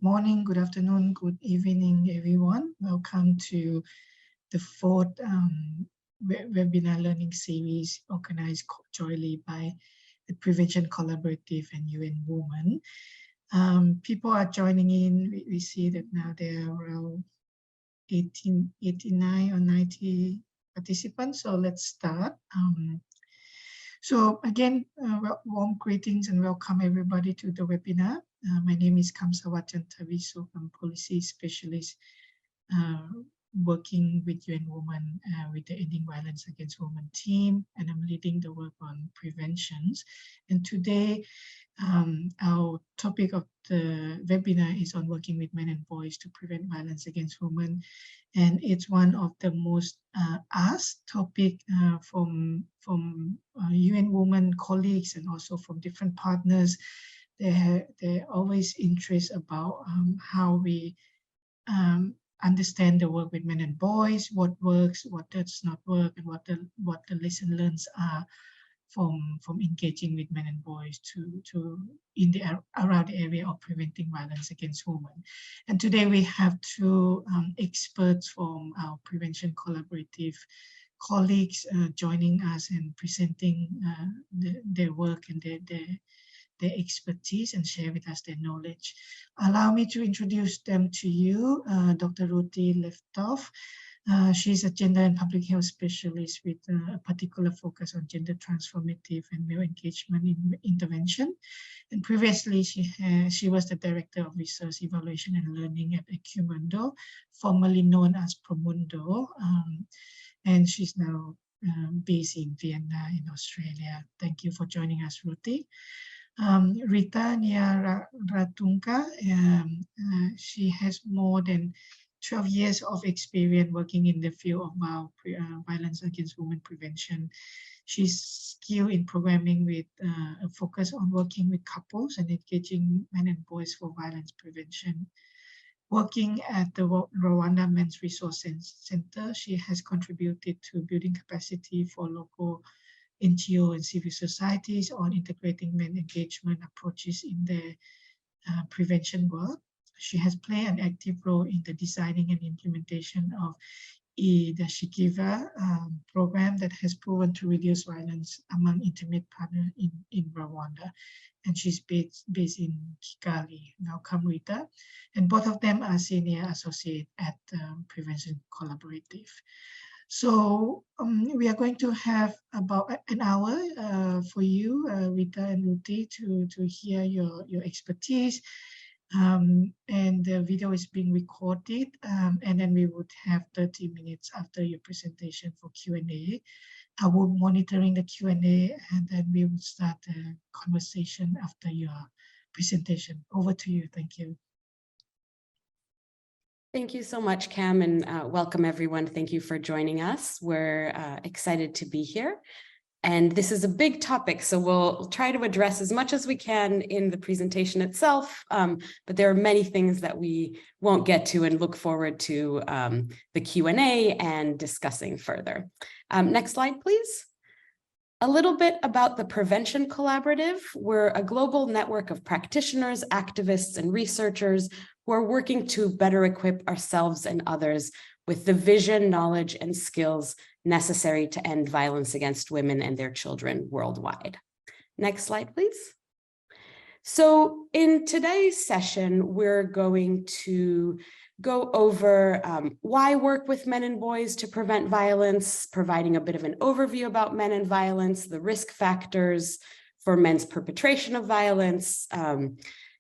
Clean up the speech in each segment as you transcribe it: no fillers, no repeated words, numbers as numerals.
morning, good afternoon, good evening, everyone. Welcome to the fourth webinar learning series organized jointly by the Prevention Collaborative and UN Women. People are joining in. We see that now there are around 89 or 90 participants. So let's start. So again, warm greetings and welcome everybody to the webinar. My name is Kamsawat Jantaviso. I'm policy specialist working with UN Women with the Ending Violence Against Women team, and I'm leading the work on preventions. And today, our topic of the webinar is on working with men and boys to prevent violence against women. And it's one of the most asked topic from UN Women colleagues and also from different partners. They're always interested about how we understand the work with men and boys, what works, what does not work, and what the lesson learns are from engaging with men and boys around the area of preventing violence against women. And today we have two experts from our Prevention Collaborative colleagues joining us and presenting their work and their expertise and share with us their knowledge. Allow me to introduce them to you. Dr. Ruti Leftov. She's a gender and public health specialist with a particular focus on gender transformative and male engagement intervention. And previously, she was the director of research, evaluation, and learning at Ecumundo, formerly known as Promundo. And she's now based in Vienna in Australia. Thank you for joining us, Ruti. Rita Nyaratunka, she has more than 12 years of experience working in the field of violence against women prevention. She's skilled in programming with a focus on working with couples and engaging men and boys for violence prevention. Working at the Rwanda Men's Resource Center, she has contributed to building capacity for local NGO and civil societies on integrating men engagement approaches in their prevention work. She has played an active role in the designing and implementation of the Shikiva program that has proven to reduce violence among intimate partners in Rwanda. And she's based in Kigali. Welcome, Rita. And both of them are senior associate at Prevention Collaborative. So we are going to have about an hour for you, Rita and Ruti, to hear your expertise. And the video is being recorded, and then we would have 30 minutes after your presentation for Q&A. I will be monitoring the Q&A, and then we will start the conversation after your presentation. Over to you. Thank you. Thank you so much, Cam, and welcome everyone. Thank you for joining us. We're excited to be here. And this is a big topic, so we'll try to address as much as we can in the presentation itself, but there are many things that we won't get to and look forward to the Q&A and discussing further. Next slide, please. A little bit about the Prevention Collaborative. We're a global network of practitioners, activists, and researchers who are working to better equip ourselves and others with the vision, knowledge, and skills necessary to end violence against women and their children worldwide. Next slide, please. So in today's session, we're going to go over why work with men and boys to prevent violence, providing a bit of an overview about men and violence, the risk factors for men's perpetration of violence,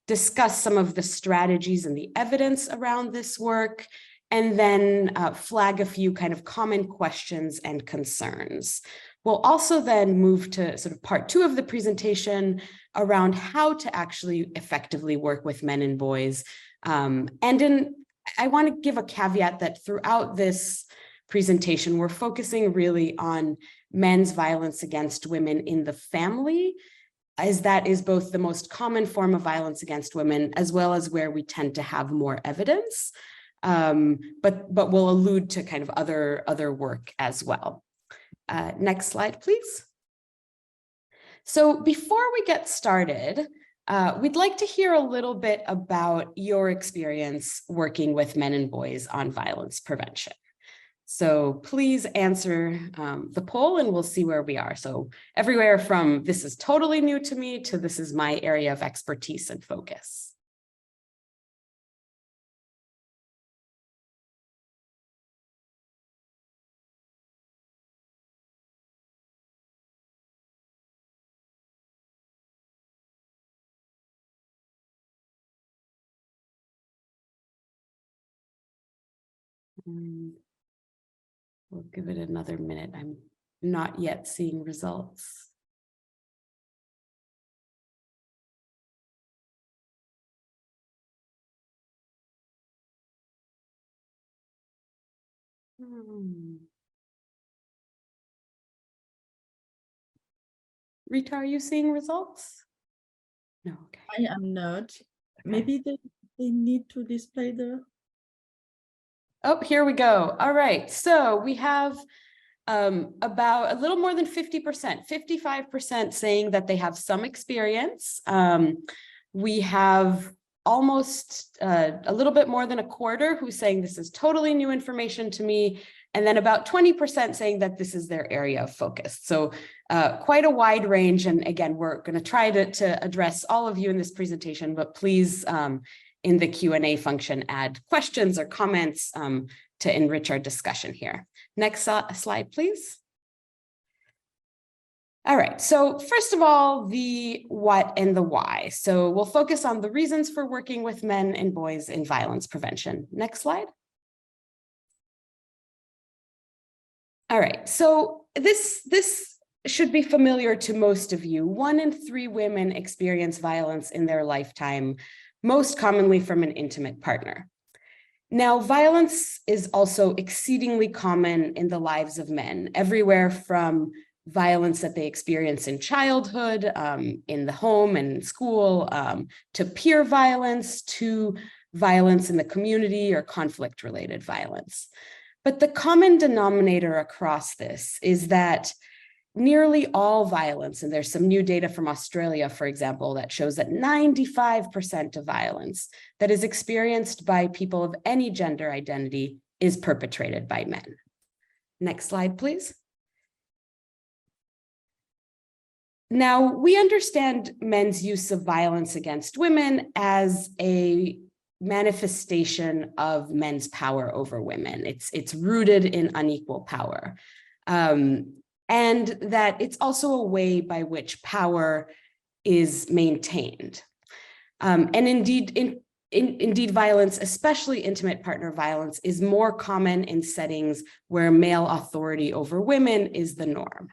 discuss some of the strategies and the evidence around this work, and then flag a few kind of common questions and concerns. We'll also then move to sort of part 2 of the presentation around how to actually effectively work with men and boys. I want to give a caveat that throughout this presentation, we're focusing really on men's violence against women in the family, as that is both the most common form of violence against women, as well as where we tend to have more evidence. But we'll allude to kind of other work as well. Next slide, please. So before we get started, We'd like to hear a little bit about your experience working with men and boys on violence prevention. So please answer the poll and we'll see where we are. So everywhere from this is totally new to me to this is my area of expertise and focus. We'll give it another minute. I'm not yet seeing results. Rita, are you seeing results? No, okay. I am not. Okay. Maybe they need to display the... Oh, here we go. All right, so we have about a little more than 50%, 55% saying that they have some experience. We have almost a little bit more than a quarter who's saying this is totally new information to me. And then about 20% saying that this is their area of focus. So quite a wide range. And again, we're going to try to address all of you in this presentation, but please in the Q&A function, add questions or comments to enrich our discussion here. Next slide, please. All right, so first of all, the what and the why. So we'll focus on the reasons for working with men and boys in violence prevention. Next slide. All right, so this should be familiar to most of you. 1 in 3 women experience violence in their lifetime, most commonly from an intimate partner. Now, violence is also exceedingly common in the lives of men, everywhere from violence that they experience in childhood, in the home and school, to peer violence, to violence in the community or conflict-related violence. But the common denominator across this is that nearly all violence, and there's some new data from Australia, for example, that shows that 95% of violence that is experienced by people of any gender identity is perpetrated by men. Next slide, please. Now, we understand men's use of violence against women as a manifestation of men's power over women. It's rooted in unequal power. And that it's also a way by which power is maintained. And indeed, indeed, violence, especially intimate partner violence, is more common in settings where male authority over women is the norm.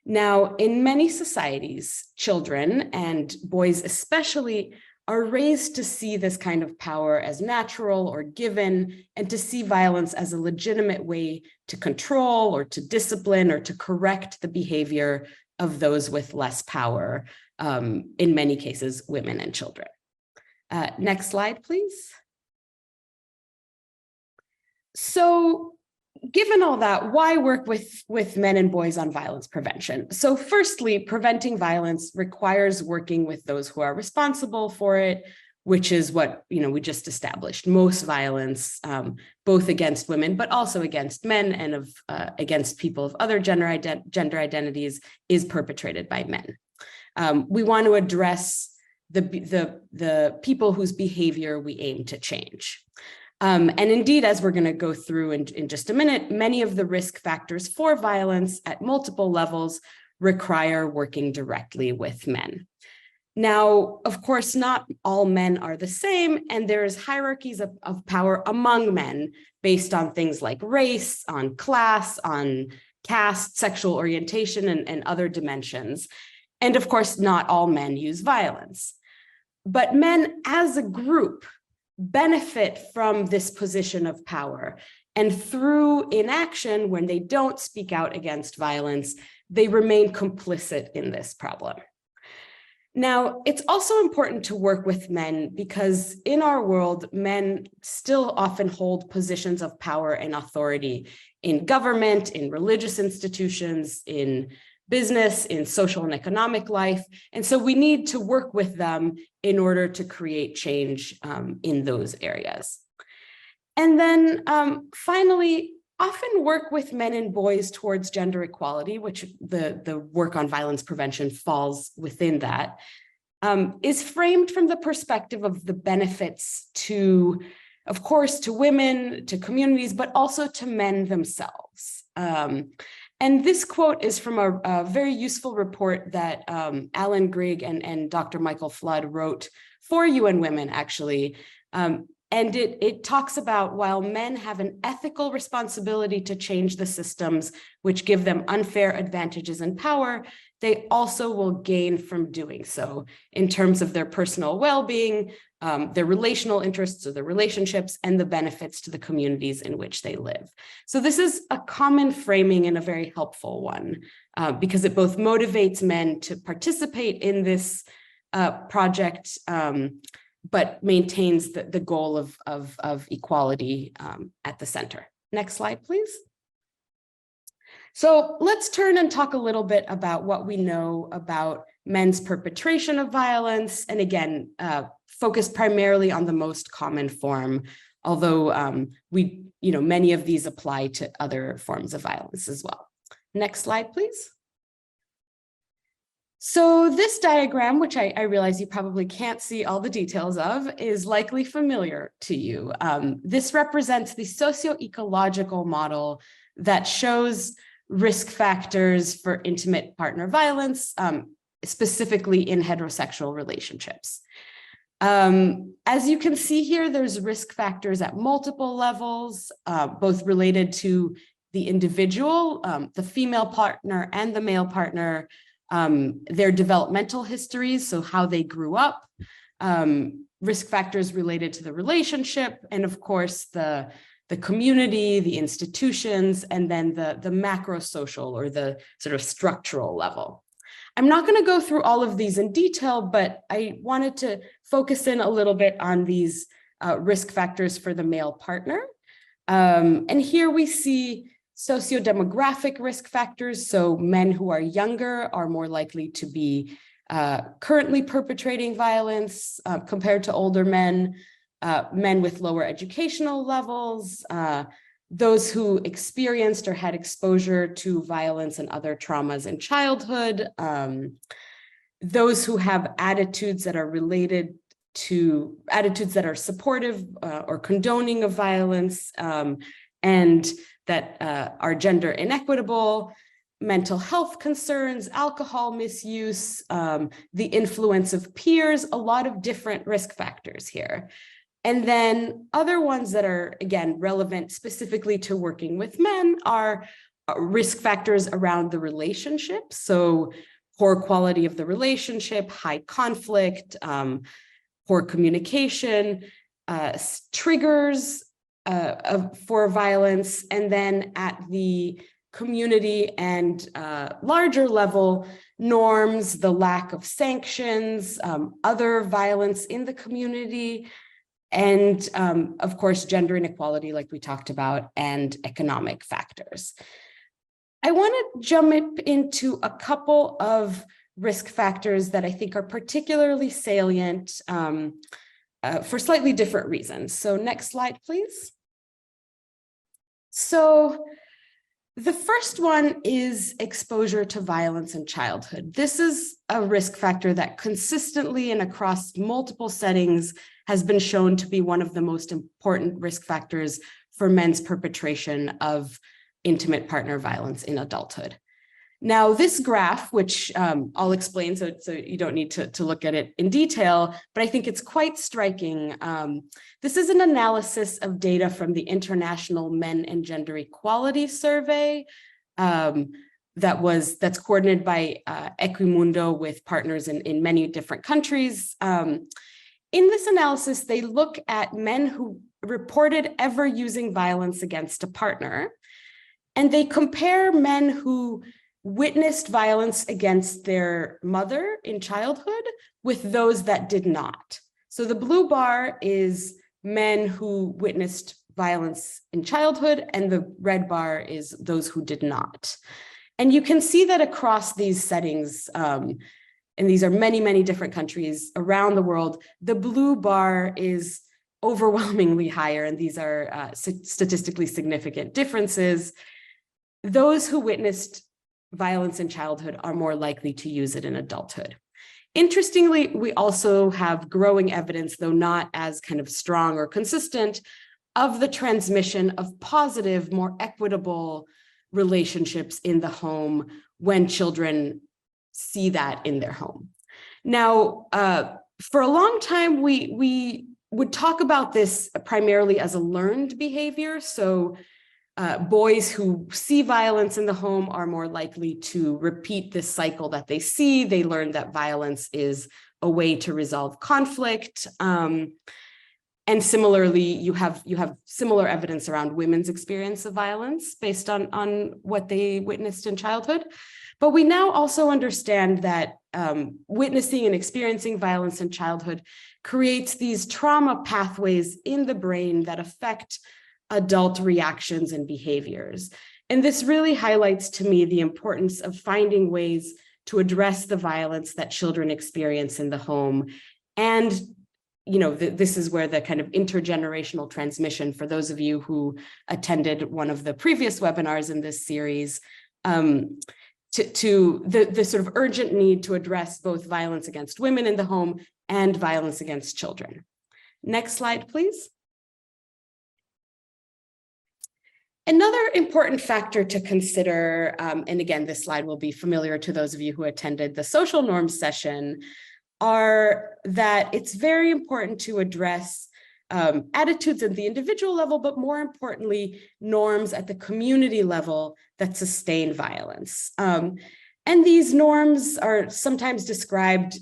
Now, in many societies, children, and boys especially, are raised to see this kind of power as natural or given, and to see violence as a legitimate way to control or to discipline or to correct the behavior of those with less power, in many cases, women and children. Next slide, please. So, given all that, why work with men and boys on violence prevention? So firstly, preventing violence requires working with those who are responsible for it, which is what we just established. Most violence, both against women, but also against men and against people of other gender identities, is perpetrated by men. We want to address the people whose behavior we aim to change. And indeed, as we're going to go through in just a minute, many of the risk factors for violence at multiple levels require working directly with men. Now, of course, not all men are the same, and there's hierarchies of power among men based on things like race, on class, on caste, sexual orientation, and other dimensions. And of course, not all men use violence. But men as a group benefit from this position of power. And through inaction, when they don't speak out against violence, they remain complicit in this problem. Now, it's also important to work with men because in our world, men still often hold positions of power and authority in government, in religious institutions, in business, in social and economic life. And so we need to work with them in order to create change in those areas. And then finally, often work with men and boys towards gender equality, which the work on violence prevention falls within that, is framed from the perspective of the benefits to, of course, to women, to communities, but also to men themselves. And this quote is from a very useful report that Alan Grigg and Dr. Michael Flood wrote for UN Women, actually. And it talks about, while men have an ethical responsibility to change the systems which give them unfair advantages and power, they also will gain from doing so in terms of their personal well-being, their relational interests or their relationships, and the benefits to the communities in which they live. So this is a common framing and a very helpful one, because it both motivates men to participate in this project, but maintains the goal of equality at the center. Next slide, please. So let's turn and talk a little bit about what we know about men's perpetration of violence. And again, focus primarily on the most common form, although many of these apply to other forms of violence as well. Next slide, please. So this diagram, which I realize you probably can't see all the details of, is likely familiar to you. This represents the socio-ecological model that shows risk factors for intimate partner violence, specifically in heterosexual relationships. As you can see here, there's risk factors at multiple levels, both related to the individual, the female partner and the male partner, their developmental histories, so how they grew up, risk factors related to the relationship, and of course the community, the institutions, and then the macro social or the sort of structural level. I'm not going to go through all of these in detail, but I wanted to focus in a little bit on these risk factors for the male partner. And here we see socio-demographic risk factors. So men who are younger are more likely to be currently perpetrating violence compared to older men, men with lower educational levels, those who experienced or had exposure to violence and other traumas in childhood, those who have attitudes that are related to attitudes that are supportive or condoning of violence, and that are gender inequitable, mental health concerns, alcohol misuse, the influence of peers, a lot of different risk factors here. And then other ones that are, again, relevant specifically to working with men are risk factors around the relationship. So poor quality of the relationship, high conflict, poor communication, triggers for violence, and then at the community and larger level, norms, the lack of sanctions, other violence in the community, and of course, gender inequality, like we talked about, and economic factors. I want to jump into a couple of risk factors that I think are particularly salient for slightly different reasons. So next slide, please. So the first one is exposure to violence in childhood. This is a risk factor that consistently and across multiple settings has been shown to be one of the most important risk factors for men's perpetration of intimate partner violence in adulthood. Now, this graph, which I'll explain, so you don't need to look at it in detail, but I think it's quite striking. This is an analysis of data from the International Men and Gender Equality Survey that's coordinated by Equimundo with partners in many different countries. In this analysis, they look at men who reported ever using violence against a partner, and they compare men who witnessed violence against their mother in childhood with those that did not. So the blue bar is men who witnessed violence in childhood, and the red bar is those who did not. And you can see that across these settings, and these are many, many different countries around the world, the blue bar is overwhelmingly higher, and these are statistically significant differences. Those who witnessed violence in childhood are more likely to use it in adulthood. Interestingly, we also have growing evidence, though not as kind of strong or consistent, of the transmission of positive, more equitable relationships in the home when children see that in their home. Now, for a long time, we would talk about this primarily as a learned behavior. So boys who see violence in the home are more likely to repeat this cycle that they see. They learn that violence is a way to resolve conflict. And similarly, you have similar evidence around women's experience of violence based on what they witnessed in childhood. But we now also understand that witnessing and experiencing violence in childhood creates these trauma pathways in the brain that affect adult reactions and behaviors. And this really highlights to me the importance of finding ways to address the violence that children experience in the home. And this is where the kind of intergenerational transmission, for those of you who attended one of the previous webinars in this series, to the sort of urgent need to address both violence against women in the home and violence against children. Next slide, please. Another important factor to consider, and again, this slide will be familiar to those of you who attended the social norms session, are that it's very important to address attitudes at the individual level, but more importantly, norms at the community level that sustain violence. And these norms are sometimes described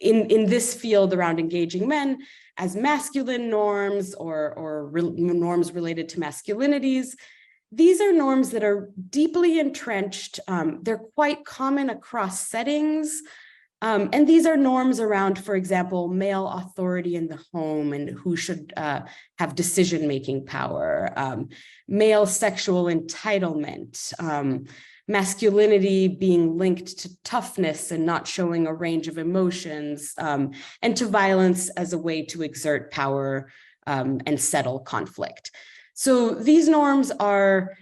in this field around engaging men as masculine norms or norms related to masculinities. These are norms that are deeply entrenched. They're quite common across settings. And these are norms around, for example, male authority in the home and who should have decision-making power, male sexual entitlement, masculinity being linked to toughness and not showing a range of emotions, and to violence as a way to exert power and settle conflict. So these norms are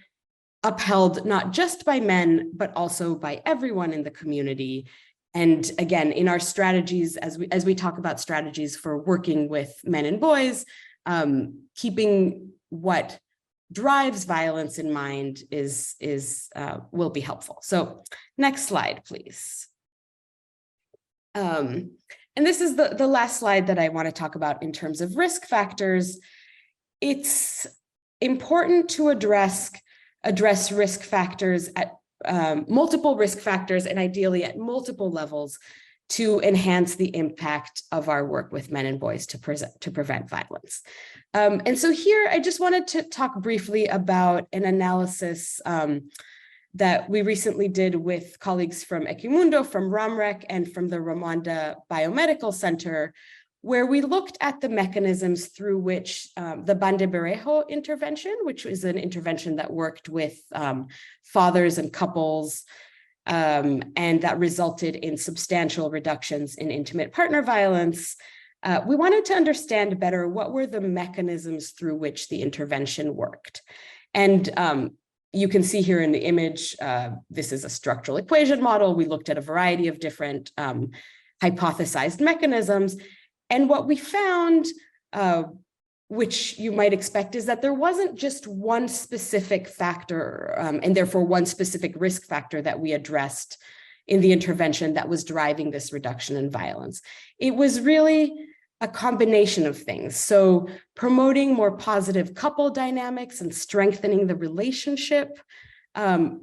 upheld not just by men, but also by everyone in the community. And again, in our strategies, as we talk about strategies for working with men and boys, keeping what drives violence in mind will be helpful. So next slide, please. And this is the last slide that I want to talk about in terms of risk factors. It's important to address risk factors at multiple risk factors, and ideally at multiple levels, to enhance the impact of our work with men and boys to prevent violence. And so here, I just wanted to talk briefly about an analysis that we recently did with colleagues from Equimundo, from RAMREC, and from the Rwanda Biomedical Center, where we looked at the mechanisms through which the Bandebereho intervention, which is an intervention that worked with fathers and couples, and that resulted in substantial reductions in intimate partner violence. We wanted to understand better what were the mechanisms through which the intervention worked. And you can see here in the image, this is a structural equation model. We looked at a variety of different hypothesized mechanisms. And what we found, which you might expect, is that there wasn't just one specific factor, and therefore one specific risk factor that we addressed in the intervention that was driving this reduction in violence. It was really a combination of things. So promoting more positive couple dynamics and strengthening the relationship,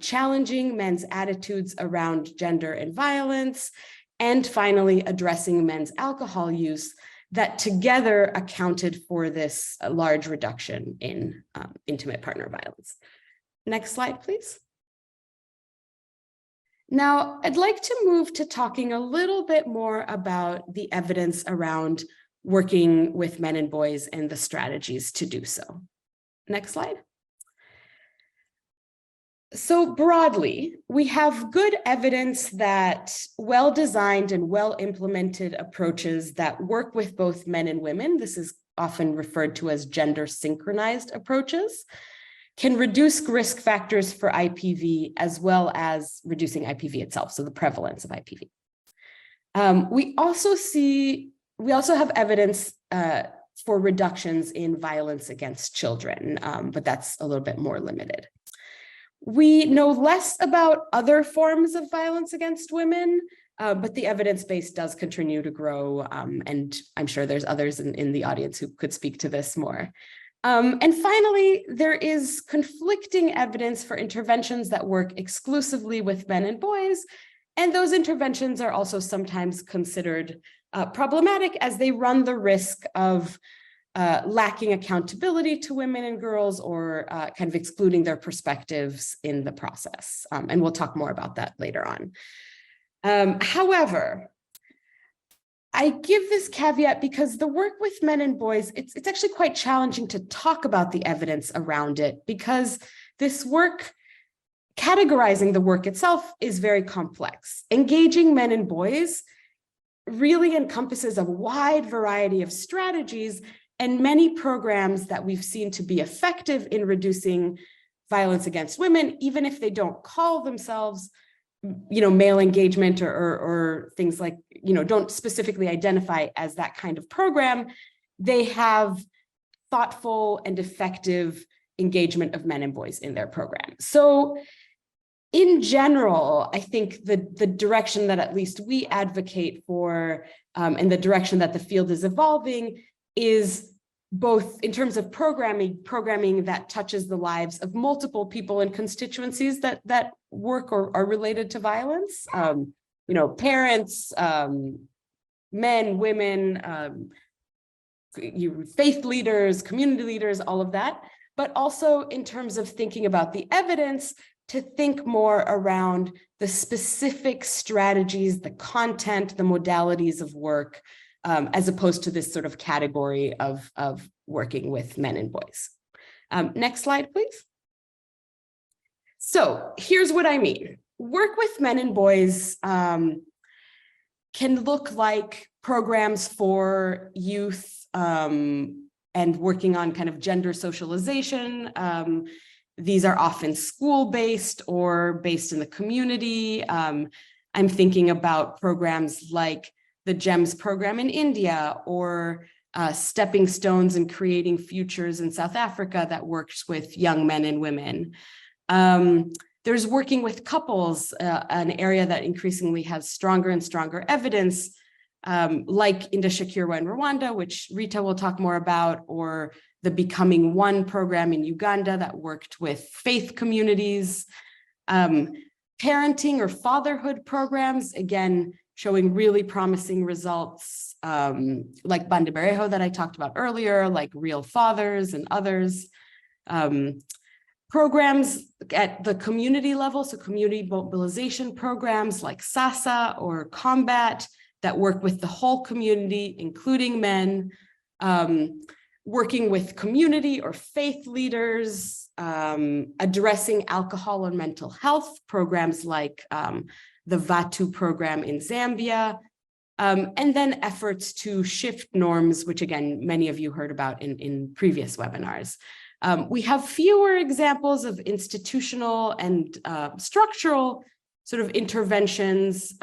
challenging men's attitudes around gender and violence, and finally, addressing men's alcohol use, that together accounted for this large reduction in intimate partner violence. Next slide, please. Now, I'd like to move to talking a little bit more about the evidence around working with men and boys and the strategies to do so. Next slide. So broadly, we have good evidence that well-designed and well-implemented approaches that work with both men and women, this is often referred to as gender-synchronized approaches, can reduce risk factors for IPV as well as reducing IPV itself, so the prevalence of IPV. We also have evidence for reductions in violence against children, but that's a little bit more limited. We know less about other forms of violence against women, but the evidence base does continue to grow, and I'm sure there's others in the audience who could speak to this more. And finally, there is conflicting evidence for interventions that work exclusively with men and boys, and those interventions are also sometimes considered problematic as they run the risk of lacking accountability to women and girls or kind of excluding their perspectives in the process. And we'll talk more about that later on. However, I give this caveat because the work with men and boys, it's actually quite challenging to talk about the evidence around it because this work, categorizing the work itself is very complex. Engaging men and boys really encompasses a wide variety of strategies and many programs that we've seen to be effective in reducing violence against women, even if they don't call themselves, male engagement or things like, don't specifically identify as that kind of program, they have thoughtful and effective engagement of men and boys in their program. So in general, I think the direction that at least we advocate for and the direction that the field is evolving is both in terms of programming that touches the lives of multiple people and constituencies that work or are related to violence, parents, men, women, faith leaders, community leaders, all of that, but also in terms of thinking about the evidence to think more around the specific strategies, the content, the modalities of work, as opposed to this sort of category of working with men and boys. Next slide, please. So here's what I mean. Work with men and boys can look like programs for youth and working on kind of gender socialization. These are often school-based or based in the community. I'm thinking about programs like the GEMS program in India or Stepping Stones and Creating Futures in South Africa that works with young men and women. There's working with couples, an area that increasingly has stronger and stronger evidence, like Indashikirwa in Rwanda, which Rita will talk more about, or the Becoming One program in Uganda that worked with faith communities. Parenting or fatherhood programs, again, showing really promising results, like Bandeberejo that I talked about earlier, like Real Fathers and others. Programs at the community level, so community mobilization programs like SASA or Combat that work with the whole community, including men, working with community or faith leaders, addressing alcohol and mental health programs like the VATU program in Zambia, and then efforts to shift norms, which again, many of you heard about in previous webinars. We have fewer examples of institutional and structural sort of interventions,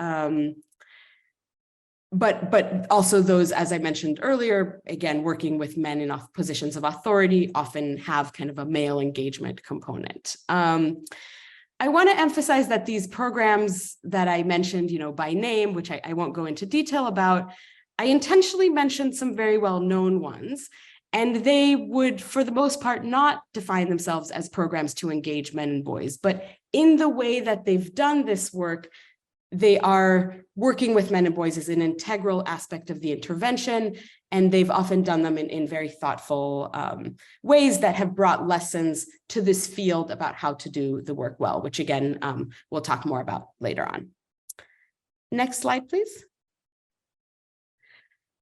but also those, as I mentioned earlier, again, working with men in positions of authority often have kind of a male engagement component. I want to emphasize that these programs that I mentioned, by name, which I won't go into detail about, I intentionally mentioned some very well-known ones, and they would, for the most part, not define themselves as programs to engage men and boys, but in the way that they've done this work, they are working with men and boys as an integral aspect of the intervention, and they've often done them in very thoughtful ways that have brought lessons to this field about how to do the work well, which again, we'll talk more about later on. Next slide, please.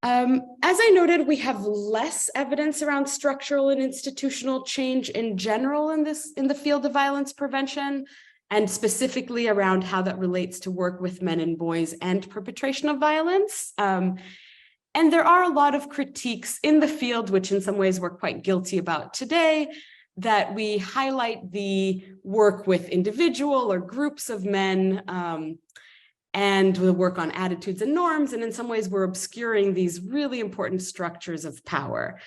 As I noted, we have less evidence around structural and institutional change in general in the field of violence prevention, and specifically around how that relates to work with men and boys and perpetration of violence. And there are a lot of critiques in the field, which in some ways we're quite guilty about today, that we highlight the work with individual or groups of men and the work on attitudes and norms. And in some ways we're obscuring these really important structures of power.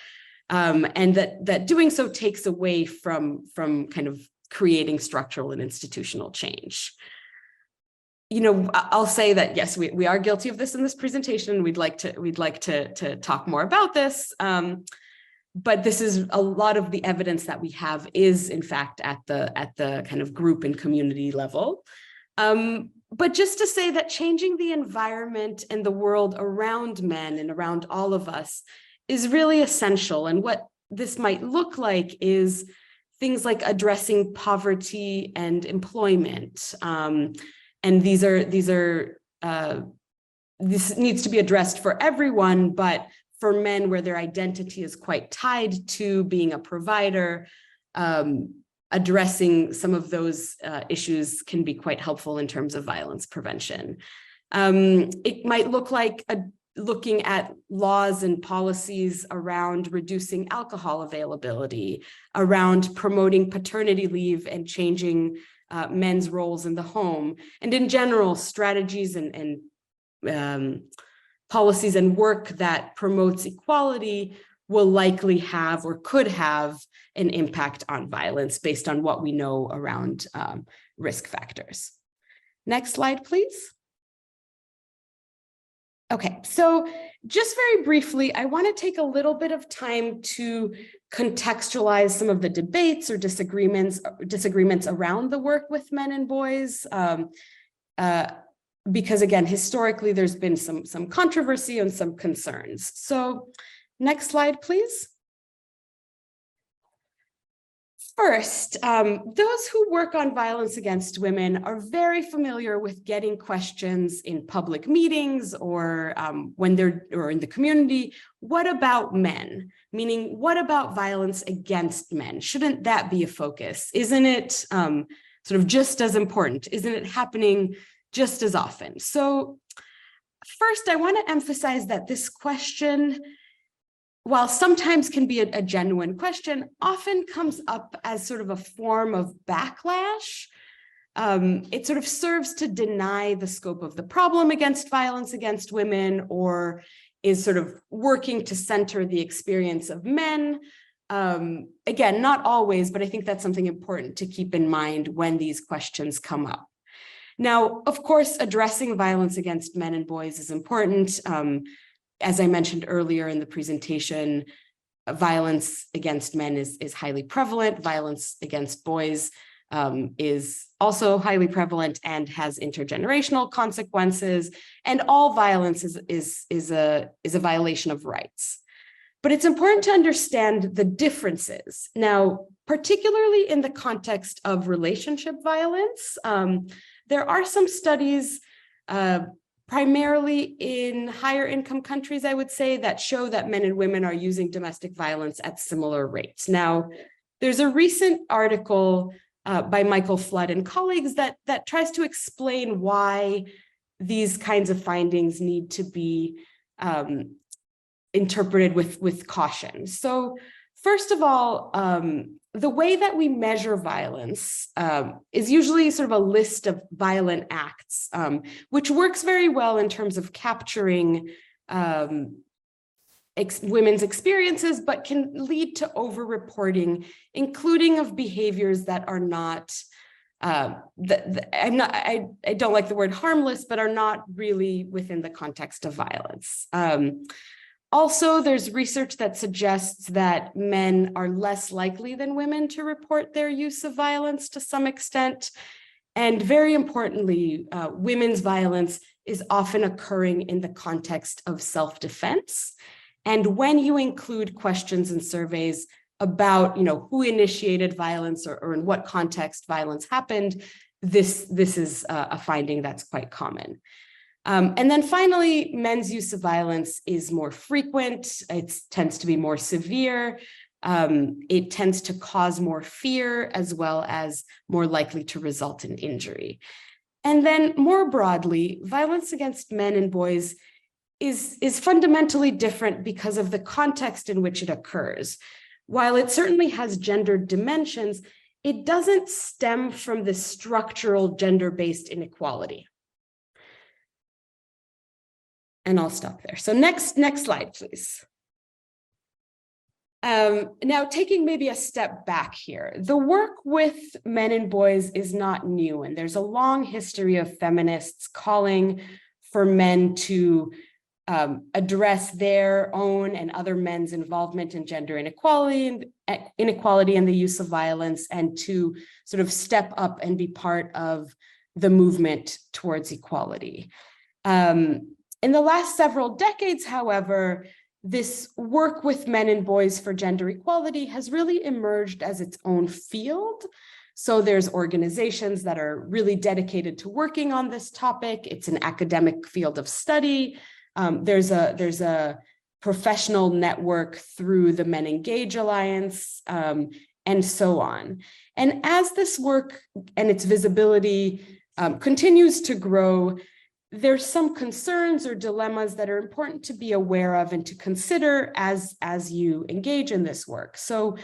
And that doing so takes away from kind of creating structural and institutional change. You know, I'll say that, yes, we are guilty of this in this presentation. We'd like to talk more about this. But this is a lot of the evidence that we have is in fact at the kind of group and community level. But just to say that changing the environment and the world around men and around all of us is really essential. And what this might look like is things like addressing poverty and employment. And this needs to be addressed for everyone, but for men where their identity is quite tied to being a provider, addressing some of those issues can be quite helpful in terms of violence prevention. It might look like looking at laws and policies around reducing alcohol availability, around promoting paternity leave and changing men's roles in the home, and in general, strategies and policies and work that promotes equality will likely have or could have an impact on violence based on what we know around risk factors. Next slide, please. Okay, so just very briefly, I want to take a little bit of time to contextualize some of the debates or disagreements around the work with men and boys, because again, historically, there's been some controversy and some concerns. So next slide, please. First, those who work on violence against women are very familiar with getting questions in public meetings or when they're in the community. What about men? Meaning, what about violence against men? Shouldn't that be a focus? Isn't it sort of just as important? Isn't it happening just as often? So first, I want to emphasize that this question, while sometimes can be a genuine question, often comes up as sort of a form of backlash. It sort of serves to deny the scope of the problem against violence against women, or is sort of working to center the experience of men. Again, not always, but I think that's something important to keep in mind when these questions come up. Now, of course, addressing violence against men and boys is important. As I mentioned earlier in the presentation, violence against men is highly prevalent. Violence against boys is also highly prevalent and has intergenerational consequences. And all violence is a violation of rights. But it's important to understand the differences. Now, particularly in the context of relationship violence, there are some studies primarily in higher income countries, I would say, that show that men and women are using domestic violence at similar rates. Now, there's a recent article by Michael Flood and colleagues that tries to explain why these kinds of findings need to be interpreted with caution. So first of all, the way that we measure violence is usually sort of a list of violent acts, which works very well in terms of capturing women's experiences, but can lead to over-reporting, including of behaviors that are not, I don't like the word harmless, but are not really within the context of violence. Also, there's research that suggests that men are less likely than women to report their use of violence to some extent. And very importantly, women's violence is often occurring in the context of self-defense. And when you include questions and surveys about, who initiated violence or in what context violence happened, this is a finding that's quite common. And then finally, men's use of violence is more frequent. It tends to be more severe. It tends to cause more fear, as well as more likely to result in injury. And then more broadly, violence against men and boys is fundamentally different because of the context in which it occurs. While it certainly has gendered dimensions, it doesn't stem from the structural gender-based inequality. And I'll stop there. So next slide, please. Now, taking maybe a step back here, the work with men and boys is not new, and there's a long history of feminists calling for men to address their own and other men's involvement in gender inequality and the use of violence, and to sort of step up and be part of the movement towards equality. In the last several decades, however, this work with men and boys for gender equality has really emerged as its own field. So there's organizations that are really dedicated to working on this topic. It's an academic field of study. There's a professional network through the Men Engage Alliance, and so on. And as this work and its visibility continues to grow, there's some concerns or dilemmas that are important to be aware of and to consider as you engage in this work. So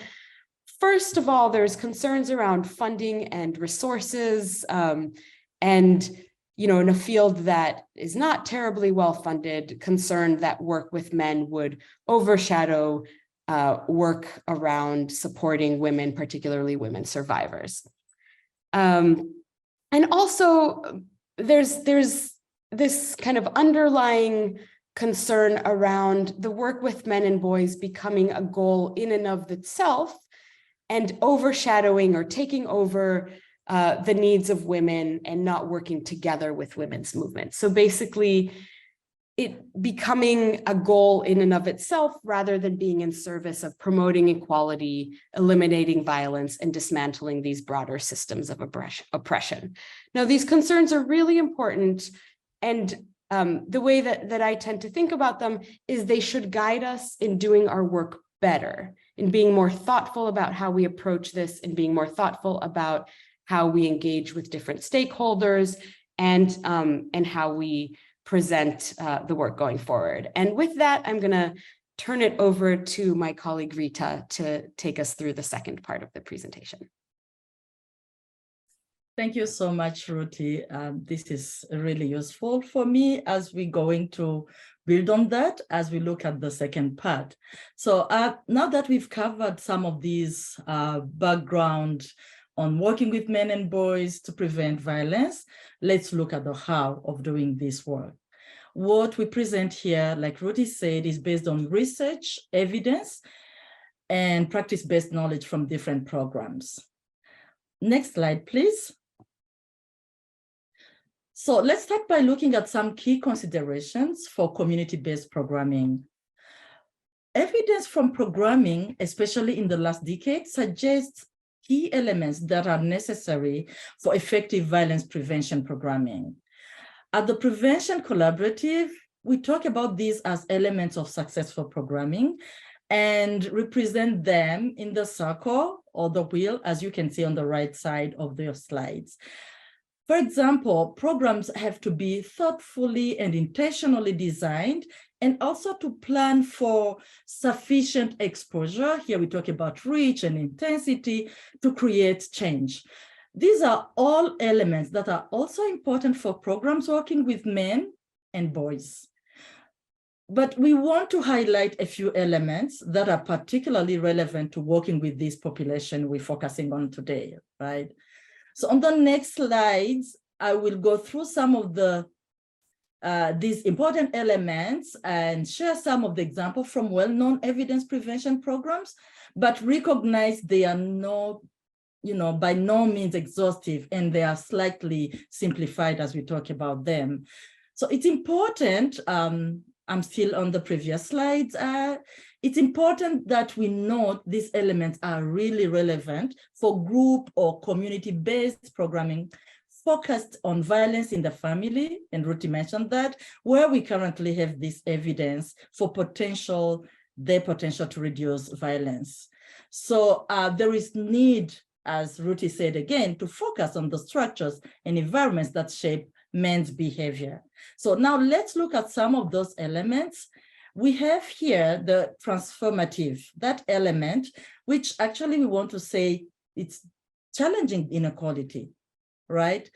first of all, there's concerns around funding and resources, and in a field that is not terribly well funded, concern that work with men would overshadow work around supporting women, particularly women survivors. And also there's this kind of underlying concern around the work with men and boys becoming a goal in and of itself and overshadowing or taking over the needs of women and not working together with women's movements. So basically, it becoming a goal in and of itself rather than being in service of promoting equality, eliminating violence, and dismantling these broader systems of oppression. Now, these concerns are really important, and the way that I tend to think about them is they should guide us in doing our work better, in being more thoughtful about how we approach this, and being more thoughtful about how we engage with different stakeholders, and how we present the work going forward. And with that, I'm going to turn it over to my colleague Rita to take us through the second part of the presentation. Thank you so much, Ruti. This is really useful for me as we're going to build on that as we look at the second part. So now that we've covered some of these background on working with men and boys to prevent violence, let's look at the how of doing this work. What we present here, like Ruti said, is based on research, evidence, and practice-based knowledge from different programs. Next slide, please. So let's start by looking at some key considerations for community-based programming. Evidence from programming, especially in the last decade, suggests key elements that are necessary for effective violence prevention programming. At the Prevention Collaborative, we talk about these as elements of successful programming and represent them in the circle or the wheel, as you can see on the right side of the slides. For example, programs have to be thoughtfully and intentionally designed, and also to plan for sufficient exposure. Here we talk about reach and intensity to create change. These are all elements that are also important for programs working with men and boys. But we want to highlight a few elements that are particularly relevant to working with this population we're focusing on today, right? So on the next slides, I will go through some of these important elements and share some of the examples from well-known evidence prevention programs, but recognize they are not, by no means exhaustive, and they are slightly simplified as we talk about them. So it's important, I'm still on the previous slides, it's important that we note these elements are really relevant for group or community-based programming focused on violence in the family, and Ruti mentioned that, where we currently have this evidence for their potential to reduce violence. So there is need, as Ruti said again, to focus on the structures and environments that shape men's behavior. So now let's look at some of those elements. We have here the transformative, that element, which actually we want to say it's challenging inequality, right?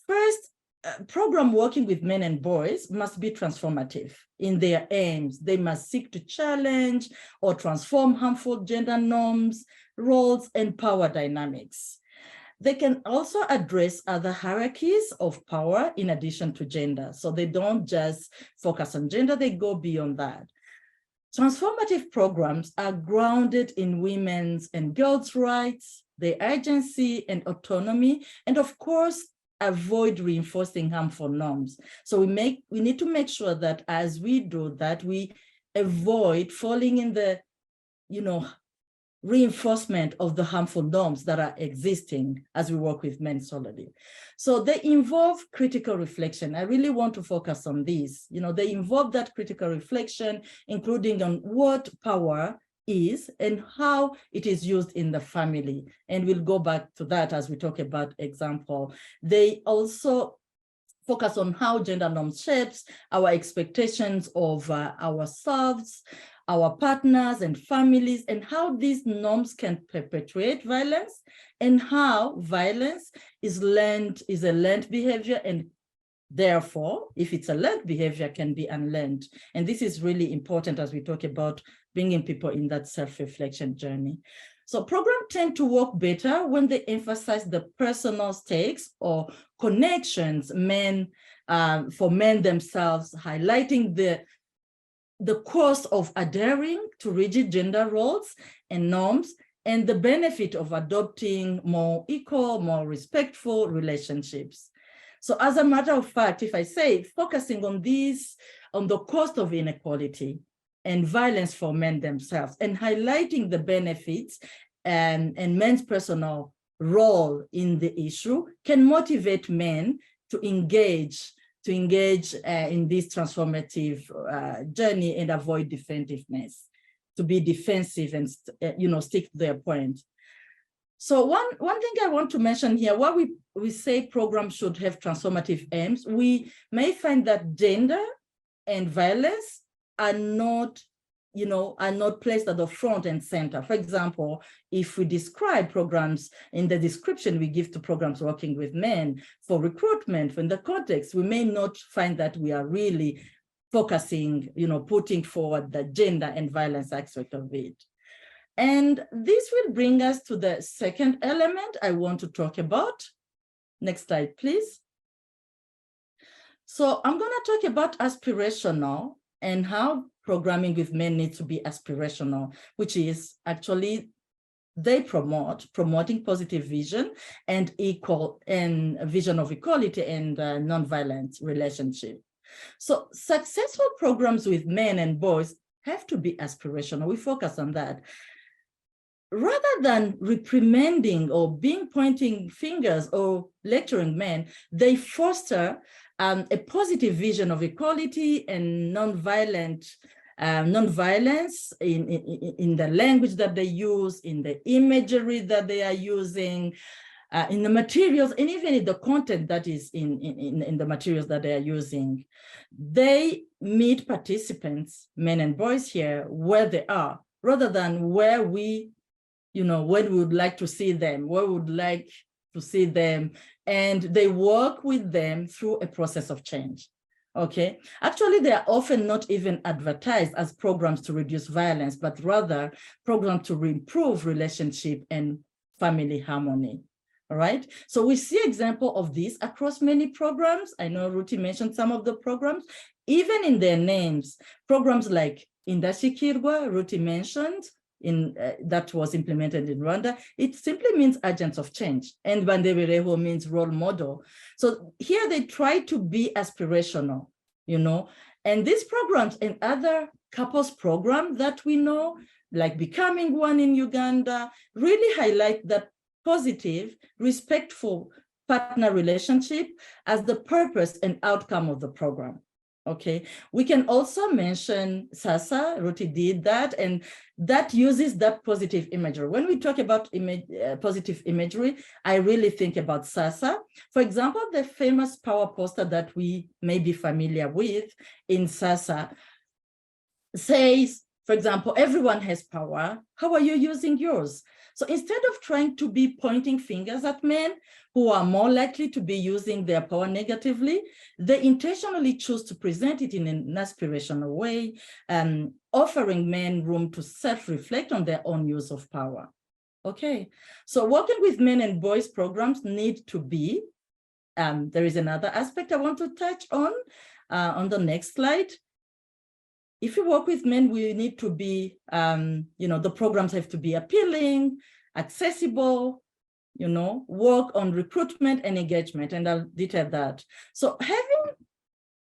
First, program working with men and boys must be transformative in their aims. They must seek to challenge or transform harmful gender norms, roles, and power dynamics. They can also address other hierarchies of power in addition to gender. So they don't just focus on gender, they go beyond that. Transformative programs are grounded in women's and girls' rights, their agency and autonomy, and of course, avoid reinforcing harmful norms. So we need to make sure that as we do that, we avoid falling in the, reinforcement of the harmful norms that are existing as we work with men solely. So they involve critical reflection. I really want to focus on this. They involve that critical reflection, including on what power is and how it is used in the family. And we'll go back to that as we talk about example. They also focus on how gender norms shapes our expectations of ourselves, our partners and families, and how these norms can perpetuate violence, and how violence is a learned behavior, and therefore, if it's a learned behavior, can be unlearned. And this is really important as we talk about bringing people in that self-reflection journey. So programs tend to work better when they emphasize the personal stakes or connections for men themselves, highlighting the cost of adhering to rigid gender roles and norms, and the benefit of adopting more equal, more respectful relationships. So as a matter of fact, if I say focusing on the cost of inequality and violence for men themselves, and highlighting the benefits and men's personal role in the issue, can motivate men to engage in this transformative journey and avoid defensiveness, to be defensive and stick to their point. So one thing I want to mention here, while we say programs should have transformative aims, we may find that gender and violence are not placed at the front and center. For example, if we describe programs in the description we give to programs working with men for recruitment, in the context, we may not find that we are really focusing, putting forward the gender and violence aspect of it. And this will bring us to the second element I want to talk about. Next slide, please. So I'm going to talk about aspirational and how programming with men needs to be aspirational, which is actually they promoting positive vision and vision of equality and nonviolent relationship. So successful programs with men and boys have to be aspirational. We focus on that. Rather than reprimanding or pointing fingers or lecturing men, they foster a positive vision of equality and nonviolence in the language that they use, in the imagery that they are using, in the materials, and even in the content that is in the materials that they are using. They meet participants, men and boys here, where they are, rather than where we would like to see them, where we would like to see them, and they work with them through a process of change. Okay, actually, they are often not even advertised as programs to reduce violence, but rather programs to improve relationship and family harmony. All right, so we see example of this across many programs. I know Ruti mentioned some of the programs, even in their names. Programs like Indashikirwa, Ruti mentioned, that was implemented in Rwanda, it simply means agents of change, and Bandebereho means role model. So here they try to be aspirational, and these programs and other couples programs that we know, like Becoming One in Uganda, really highlight that positive, respectful partner relationship as the purpose and outcome of the program. Okay, we can also mention SASA. Ruti did that, and that uses that positive imagery. When we talk about positive imagery, I really think about SASA. For example, the famous power poster that we may be familiar with in SASA says, for example, everyone has power. How are you using yours? So instead of trying to be pointing fingers at men who are more likely to be using their power negatively, they intentionally choose to present it in an aspirational way, offering men room to self-reflect on their own use of power. Okay, so working with men and boys programs need to be, there is another aspect I want to touch on the next slide. If you work with men, we need to be, the programs have to be appealing, accessible, work on recruitment and engagement, and I'll detail that. So having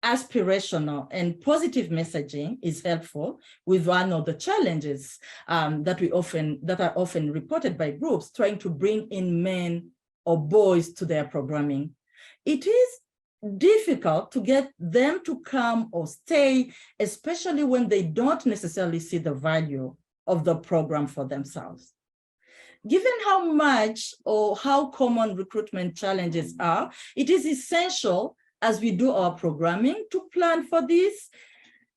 aspirational and positive messaging is helpful with one of the challenges that are often reported by groups trying to bring in men or boys to their programming. It is difficult to get them to come or stay, especially when they don't necessarily see the value of the program for themselves. Given how much or how common recruitment challenges are, it is essential as we do our programming to plan for this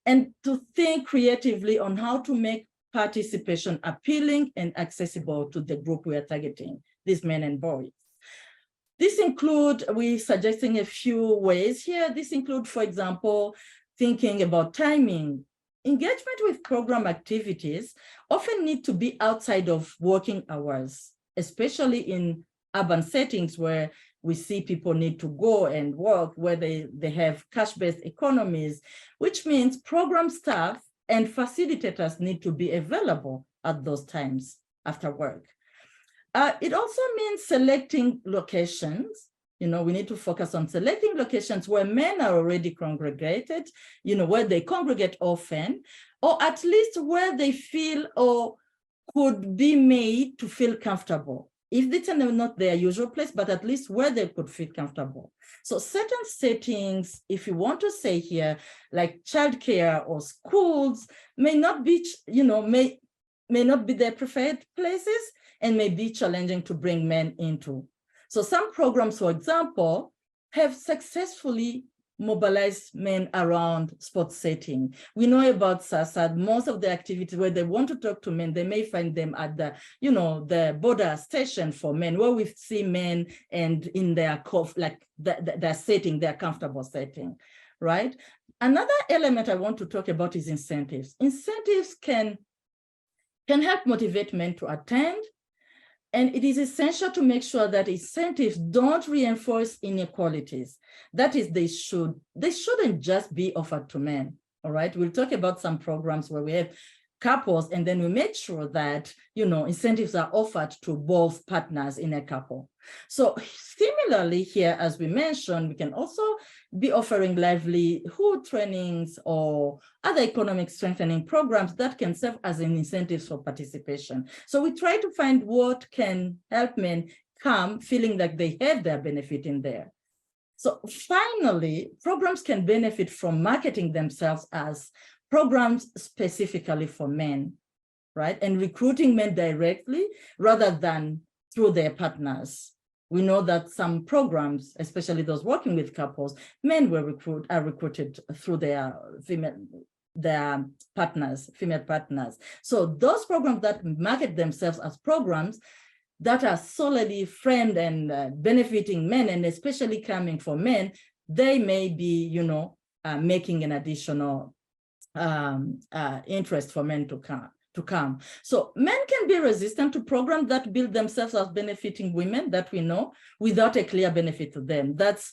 and to think creatively on how to make participation appealing and accessible to the group we are targeting, these men and boys. This include, we're suggesting a few ways here. This include, for example, thinking about timing. Engagement with program activities often need to be outside of working hours, especially in urban settings where we see people need to go and work, where they have cash-based economies, which means program staff and facilitators need to be available at those times after work. It also means selecting locations. We need to focus on selecting locations where men are already congregated, where they congregate often, or at least where they feel or could be made to feel comfortable. If it's not their usual place, but at least where they could feel comfortable. So certain settings, if you want to say here, like childcare or schools, may not be, may not be their preferred places, and may be challenging to bring men into. So some programs, for example, have successfully mobilized men around sports setting. We know about SASA, most of the activities where they want to talk to men, they may find them at the, the border station for men, where we see men and in their their setting, their comfortable setting, right? Another element I want to talk about is incentives. Incentives can help motivate men to attend. And it is essential to make sure that incentives don't reinforce inequalities. That is, they shouldn't just be offered to men, all right? We'll talk about some programs where we have couples, and then we make sure that, incentives are offered to both partners in a couple. So similarly here, as we mentioned, we can also be offering livelihood trainings or other economic strengthening programs that can serve as an incentive for participation. So we try to find what can help men come feeling like they have their benefit in there. So finally, programs can benefit from marketing themselves as programs specifically for men, right? And recruiting men directly rather than through their partners. We know that some programs, especially those working with couples, men are recruited through their partners, female partners. So those programs that market themselves as programs that are solely friend and benefiting men, and especially coming from men, they may be, making an additional interest for men to come. So men can be resistant to programs that build themselves as benefiting women that we know without a clear benefit to them. That's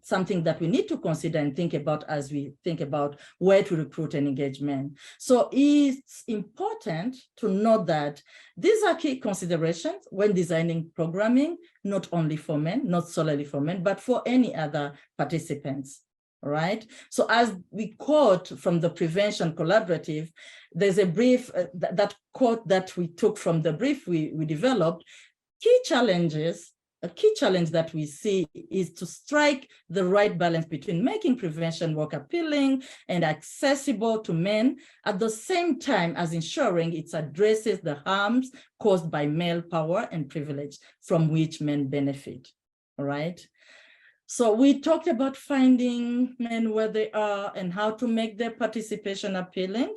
something that we need to consider and think about as we think about where to recruit and engage men. So it's important to note that these are key considerations when designing programming, not only for men, not solely for men, but for any other participants. Right. So as we quote from the Prevention Collaborative, there's a brief, that quote that we took from the brief we developed. Key challenges a key challenge that we see is to strike the right balance between making prevention work appealing and accessible to men at the same time as ensuring it addresses the harms caused by male power and privilege from which men benefit. All right. So we talked about finding men where they are and how to make their participation appealing.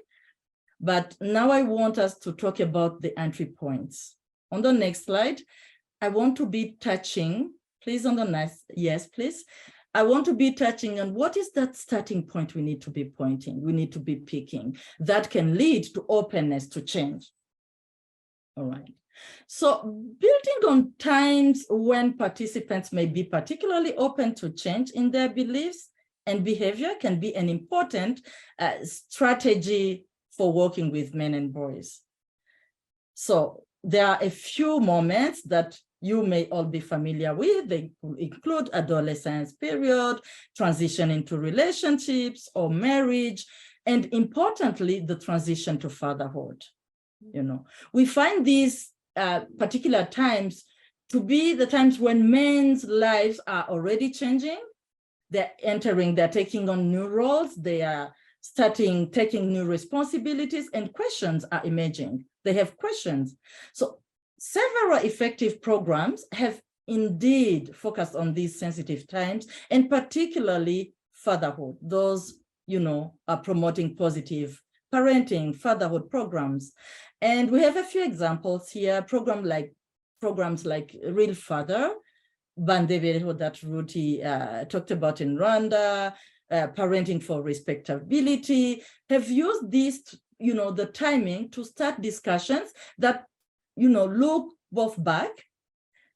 But now I want us to talk about the entry points. On the next slide, I want to be touching, please on the next, yes, please. I want to be touching on what is that starting point we need to be pointing, we need to be picking that can lead to openness to change. All right. So building on times when participants may be particularly open to change in their beliefs and behavior can be an important strategy for working with men and boys. So there are a few moments that you may all be familiar with. They include adolescence period, transition into relationships or marriage, and importantly, the transition to fatherhood. You know, we find these particular times to be the times when men's lives are already changing. They're taking on new roles, they are taking new responsibilities, and questions are emerging. They have questions. So several effective programs have indeed focused on these sensitive times, and particularly fatherhood. Those, you know, are promoting positive parenting, fatherhood programs. And we have a few examples here, programs like Real Father, Bandevereho that Ruti talked about in Rwanda, Parenting for Respectability, have used this, you know, the timing to start discussions that, you know, look both back,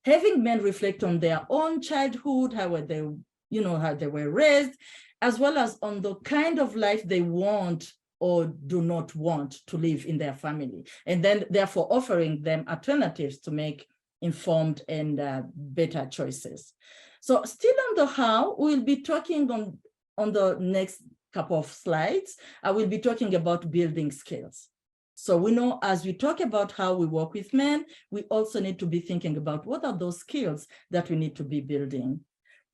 having men reflect on their own childhood, how were they, you know, how they were raised, as well as on the kind of life they want or do not want to live in their family, and then therefore offering them alternatives to make informed and better choices. So still on the how, we'll be talking on the next couple of slides, I will be talking about building skills. So we know as we talk about how we work with men, we also need to be thinking about what are those skills that we need to be building.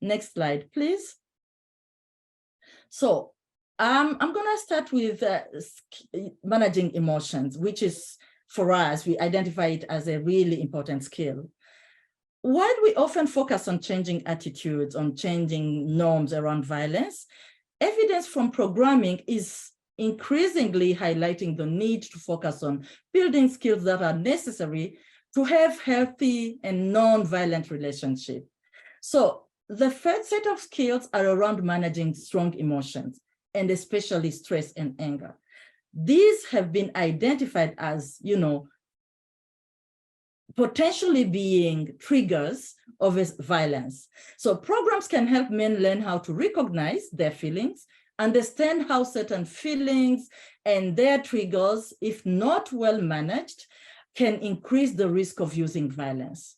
Next slide, please. So I'm gonna start with managing emotions, which is, for us, we identify it as a really important skill. While we often focus on changing attitudes, on changing norms around violence, evidence from programming is increasingly highlighting the need to focus on building skills that are necessary to have healthy and non-violent relationships. So the first set of skills are around managing strong emotions, and especially stress and anger. These have been identified as, you know, potentially being triggers of violence. So programs can help men learn how to recognize their feelings, understand how certain feelings and their triggers, if not well managed, can increase the risk of using violence.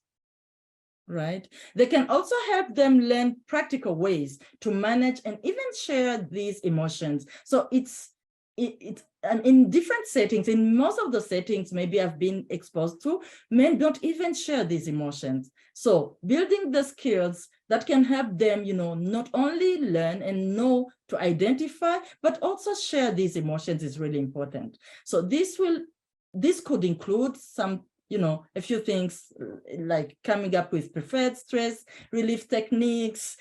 Right? They can also help them learn practical ways to manage and even share these emotions. So it's in different settings, in most of the settings maybe I've been exposed to, men don't even share these emotions. So building the skills that can help them, you know, not only learn and know to identify, but also share these emotions is really important. So this could include some, you know, a few things like coming up with preferred stress relief techniques,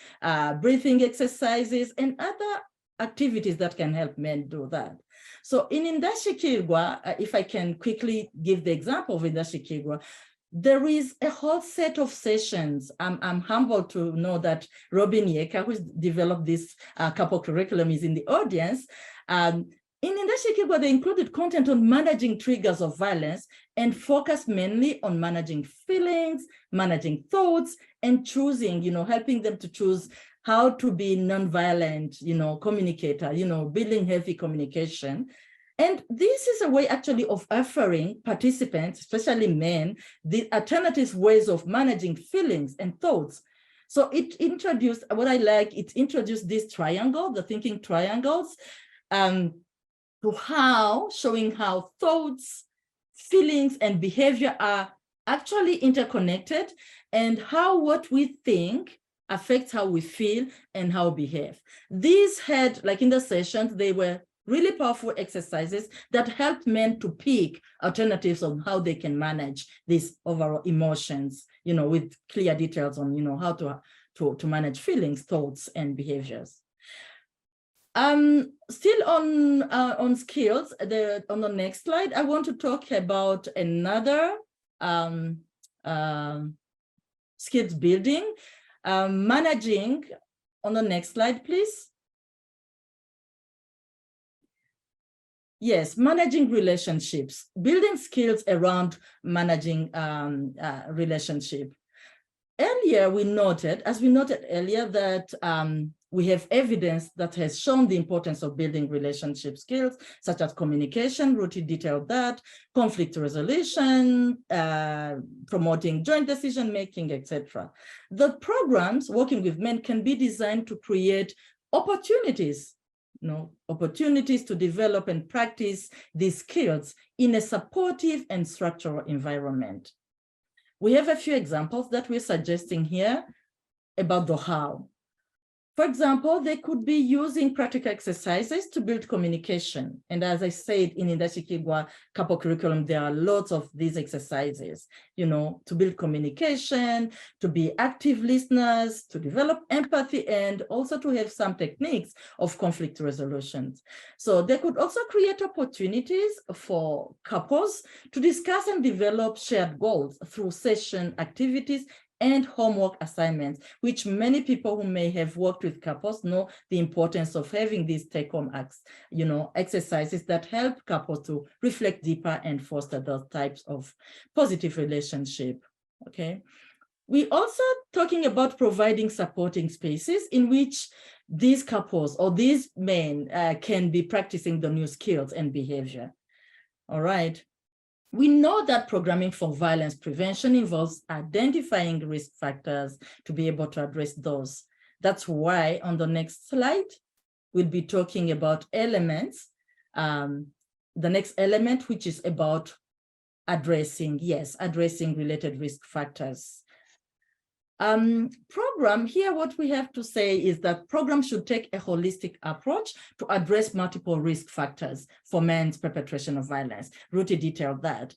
breathing exercises, and other activities that can help men do that. So in Indashikirwa, if I can quickly give the example of Indashikirwa, there is a whole set of sessions. I'm humbled to know that Robin Yeka, who's developed this couple curriculum, is in the audience. In Indashikirwa, they included content on managing triggers of violence and focused mainly on managing feelings, managing thoughts, and choosing, you know, helping them to choose how to be nonviolent, you know, communicator, you know, building healthy communication. And this is a way actually of offering participants, especially men, the alternative ways of managing feelings and thoughts. So it introduced, what I like, it introduced this triangle, the thinking triangles, to showing how thoughts, feelings, and behavior are actually interconnected, and how what we think affects how we feel and how we behave. These had, like in the sessions, they were really powerful exercises that help men to pick alternatives on how they can manage these overall emotions, you know, with clear details on, you know, how to manage feelings, thoughts, and behaviors. Still on skills, on the next slide, I want to talk about another skills building, managing. On the next slide, please. Yes, managing relationships, building skills around managing relationship. Earlier, as we noted earlier, that we have evidence that has shown the importance of building relationship skills, such as communication, Ruti detailed that, conflict resolution, promoting joint decision-making, etc. The programs working with men can be designed to create opportunities, opportunities to develop and practice these skills in a supportive and structural environment. We have a few examples that we're suggesting here about the how. For example, they could be using practical exercises to build communication. And as I said, in Indashikigwa couple curriculum, there are lots of these exercises, to build communication, to be active listeners, to develop empathy, and also to have some techniques of conflict resolutions. So they could also create opportunities for couples to discuss and develop shared goals through session activities and homework assignments, which many people who may have worked with couples know the importance of having these take-home acts, exercises that help couples to reflect deeper and foster those types of positive relationship. Okay. We also talking about providing supporting spaces in which these couples or these men can be practicing the new skills and behavior. All right. We know that programming for violence prevention involves identifying risk factors to be able to address those. That's why on the next slide, we'll be talking about elements. The next element, which is about addressing related risk factors. Program here, what we have to say is that programs should take a holistic approach to address multiple risk factors for men's perpetration of violence. Ruti detailed that.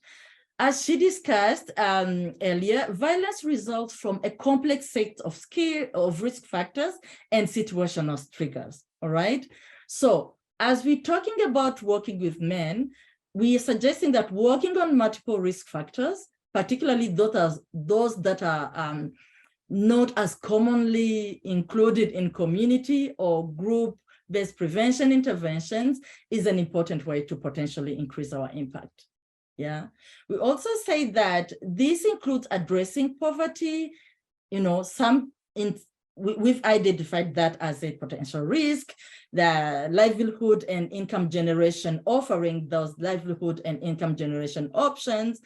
As she discussed earlier, violence results from a complex set of risk factors and situational triggers, all right? So as we're talking about working with men, we are suggesting that working on multiple risk factors, particularly those that are not as commonly included in community or group-based prevention interventions, is an important way to potentially increase our impact. Yeah. We also say that this includes addressing poverty. We've identified that as a potential risk, the livelihood and income generation, offering those livelihood and income generation options.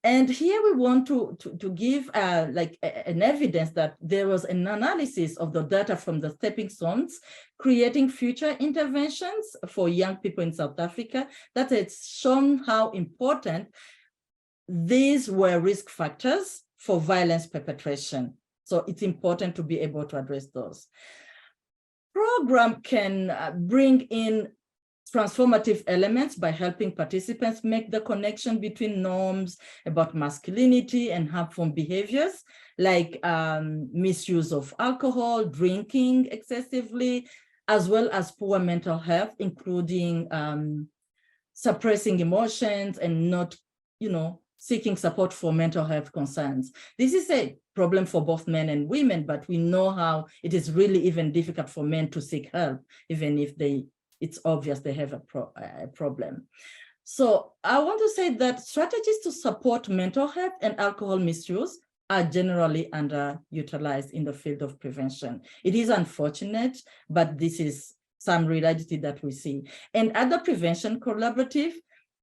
And here we want to give an evidence that there was an analysis of the data from the stepping stones, creating future interventions for young people in South Africa, that has shown how important these were risk factors for violence perpetration. So it's important to be able to address those. Program can bring in transformative elements by helping participants make the connection between norms about masculinity and harmful behaviors, like misuse of alcohol, drinking excessively, as well as poor mental health, including suppressing emotions and not, seeking support for mental health concerns. This is a problem for both men and women, but we know how it is really even difficult for men to seek help, even if it's obvious they have a problem. So I want to say that strategies to support mental health and alcohol misuse are generally underutilized in the field of prevention. It is unfortunate, but this is some reality that we see. And at the Prevention Collaborative,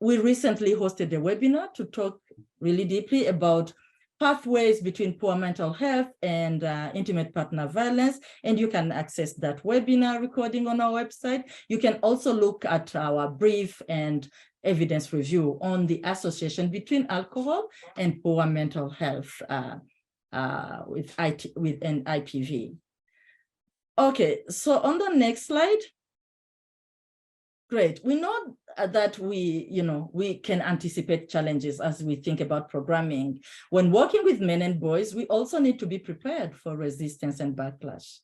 we recently hosted a webinar to talk really deeply about pathways between poor mental health and intimate partner violence. And you can access that webinar recording on our website. You can also look at our brief and evidence review on the association between alcohol and poor mental health with an IPV. Okay, so on the next slide. Great. We know that we can anticipate challenges as we think about programming. When working with men and boys, we also need to be prepared for resistance and backlash.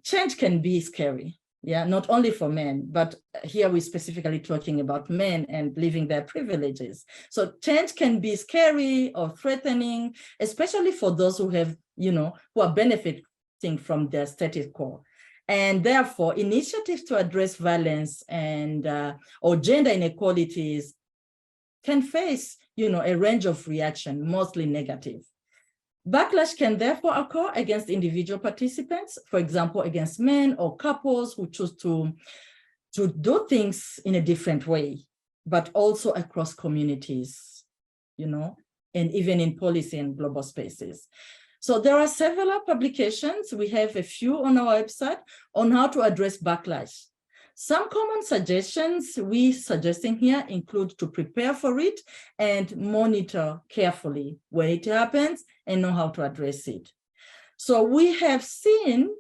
Change can be scary, yeah, not only for men, but here we're specifically talking about men and leaving their privileges. So change can be scary or threatening, especially for those who have, who are benefiting from their status quo. And therefore, initiatives to address violence and or gender inequalities can face, a range of reaction, mostly negative. Backlash can therefore occur against individual participants, for example, against men or couples who choose to do things in a different way, but also across communities, and even in policy and global spaces. So there are several publications. We have a few on our website on how to address backlash. Some common suggestions we're suggesting here include to prepare for it and monitor carefully when it happens and know how to address it. So we have seen,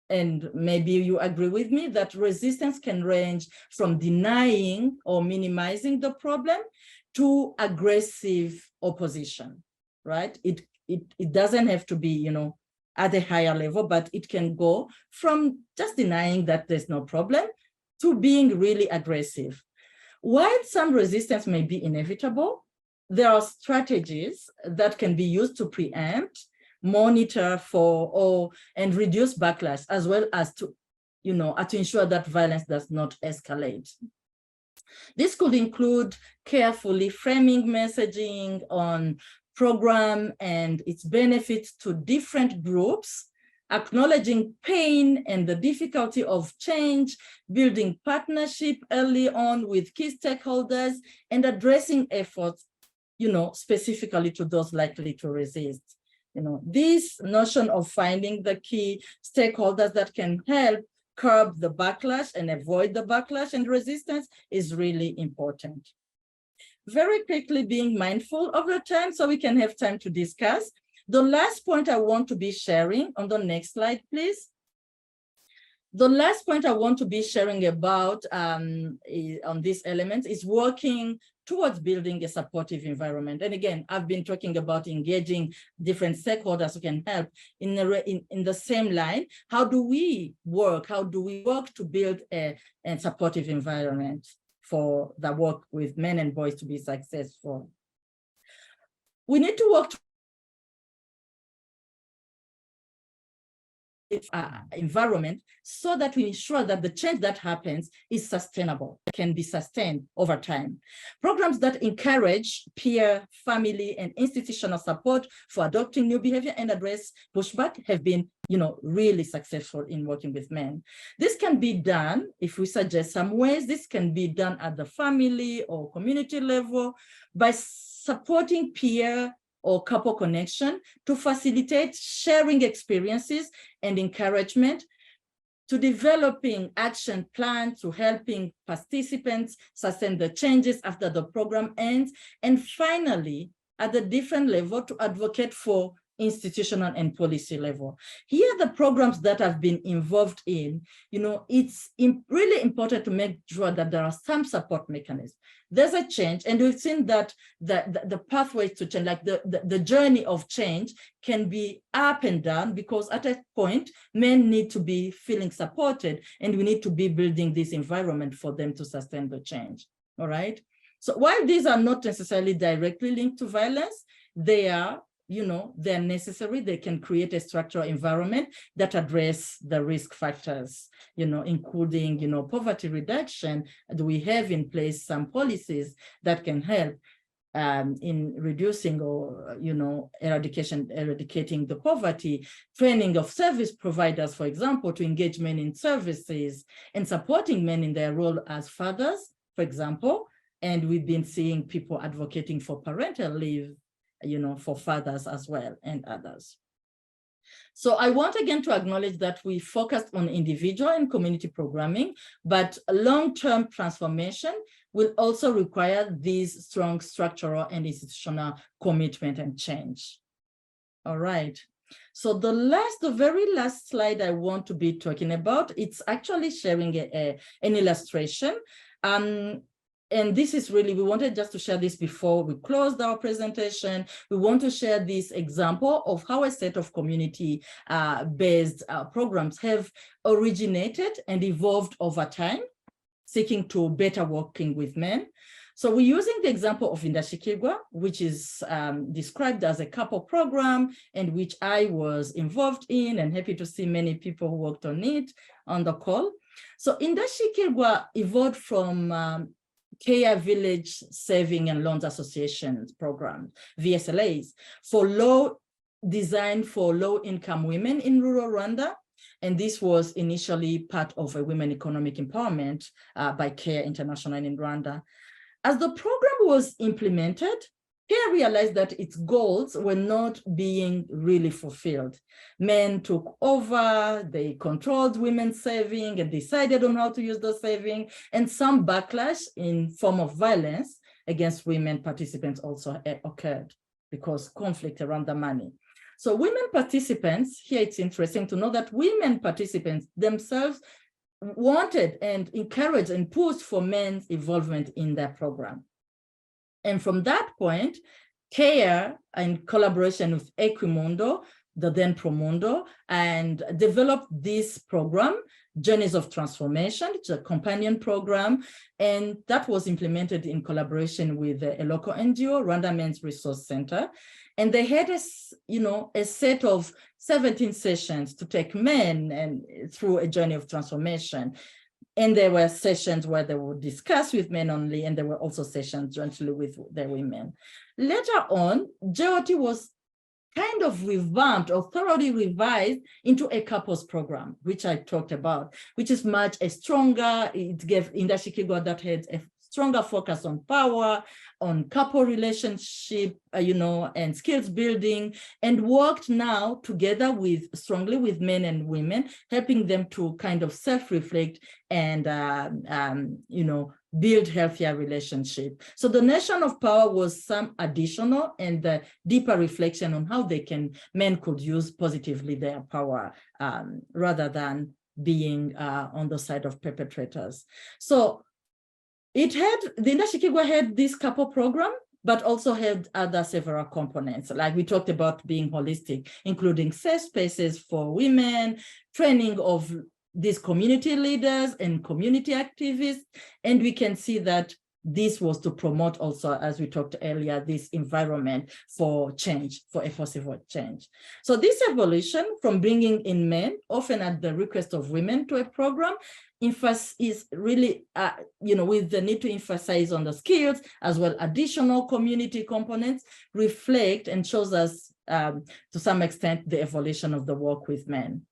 and maybe you agree with me, that resistance can range from denying or minimizing the problem to aggressive opposition, right? It doesn't have to be, at a higher level, but it can go from just denying that there's no problem to being really aggressive. While some resistance may be inevitable, there are strategies that can be used to preempt, monitor for, and reduce backlash, as well as to, to ensure that violence does not escalate. This could include carefully framing messaging on program and its benefits to different groups, acknowledging pain and the difficulty of change, building partnership early on with key stakeholders, and addressing efforts, specifically to those likely to resist. This notion of finding the key stakeholders that can help curb the backlash and avoid the backlash and resistance is really important. Very quickly, being mindful of the time so we can have time to discuss. The last point I want to be sharing on the next slide, please. The last point I want to be sharing about on this element is working towards building a supportive environment. And again, I've been talking about engaging different stakeholders who can help in the same line. How do we work? How do we work to build a supportive environment for the work with men and boys to be successful? We need to work environment so that we ensure that the change that happens is sustainable, can be sustained over time. Programs that encourage peer, family, and institutional support for adopting new behavior and address pushback have been, really successful in working with men. This can be done, if we suggest some ways, this can be done at the family or community level by supporting peer or couple connection to facilitate sharing experiences and encouragement, to developing action plans, to helping participants sustain the changes after the program ends, and finally, at the different level, to advocate for institutional and policy level. Here are the programs that I've been involved in. It's really important to make sure that there are some support mechanisms. There's a change, and we've seen that the pathways to change, like the journey of change, can be up and down, because at a point, men need to be feeling supported, and we need to be building this environment for them to sustain the change, all right? So while these are not necessarily directly linked to violence, they are, they're necessary. They can create a structural environment that address the risk factors, including, poverty reduction. We have in place some policies that can help in reducing or, eradicating the poverty, training of service providers, for example, to engage men in services, and supporting men in their role as fathers, for example. And we've been seeing people advocating for parental leave for fathers as well and others. So I want again to acknowledge that we focused on individual and community programming, but long-term transformation will also require these strong structural and institutional commitment and change. All right. So the very last slide I want to be talking about, it's actually sharing an illustration. And this is really, we wanted just to share this before we closed our presentation. We want to share this example of how a set of community-based programs have originated and evolved over time, seeking to better working with men. So we're using the example of Indashikirwa, which is described as a couple program and which I was involved in, and happy to see many people who worked on it on the call. So Indashikirwa evolved from Kea Village Saving and Loans Association program, VSLAs, designed for low-income women in rural Rwanda. And this was initially part of a women economic empowerment by Kea International in Rwanda. As the program was implemented, Kea realized that its goals were not being really fulfilled. Men took over, they controlled women's saving and decided on how to use the saving, and some backlash in form of violence against women participants also occurred because conflict around the money. So women participants, here it's interesting to know that women participants themselves wanted and encouraged and pushed for men's involvement in their program. And from that point, Kea, in collaboration with Equimundo, the then Promundo, and developed this program, Journeys of Transformation. It's a companion program, and that was implemented in collaboration with a local NGO, Rwanda Men's Resource Center. And they had a set of 17 sessions to take men and through a journey of transformation. And there were sessions where they would discuss with men only, and there were also sessions jointly with the women. Later on, JOT was kind of revamped or thoroughly revised into a couples program, which I talked about, which is much stronger. It gave Indashikirwa that had a stronger focus on power, on couple relationship, and skills building, and worked now together strongly with men and women, helping them to kind of self-reflect and, build healthier relationship. So the Nation of Power was some additional and deeper reflection on how men could use positively their power rather than being on the side of perpetrators. So the Indashikirwa had this couple program, but also had other several components. Like we talked about being holistic, including safe spaces for women, training of these community leaders and community activists. And we can see that this was to promote also, as we talked earlier, this environment for change, for a possible change. So this evolution from bringing in men, often at the request of women, to a program is really, with the need to emphasize on the skills as well, additional community components reflect and shows us to some extent the evolution of the work with men.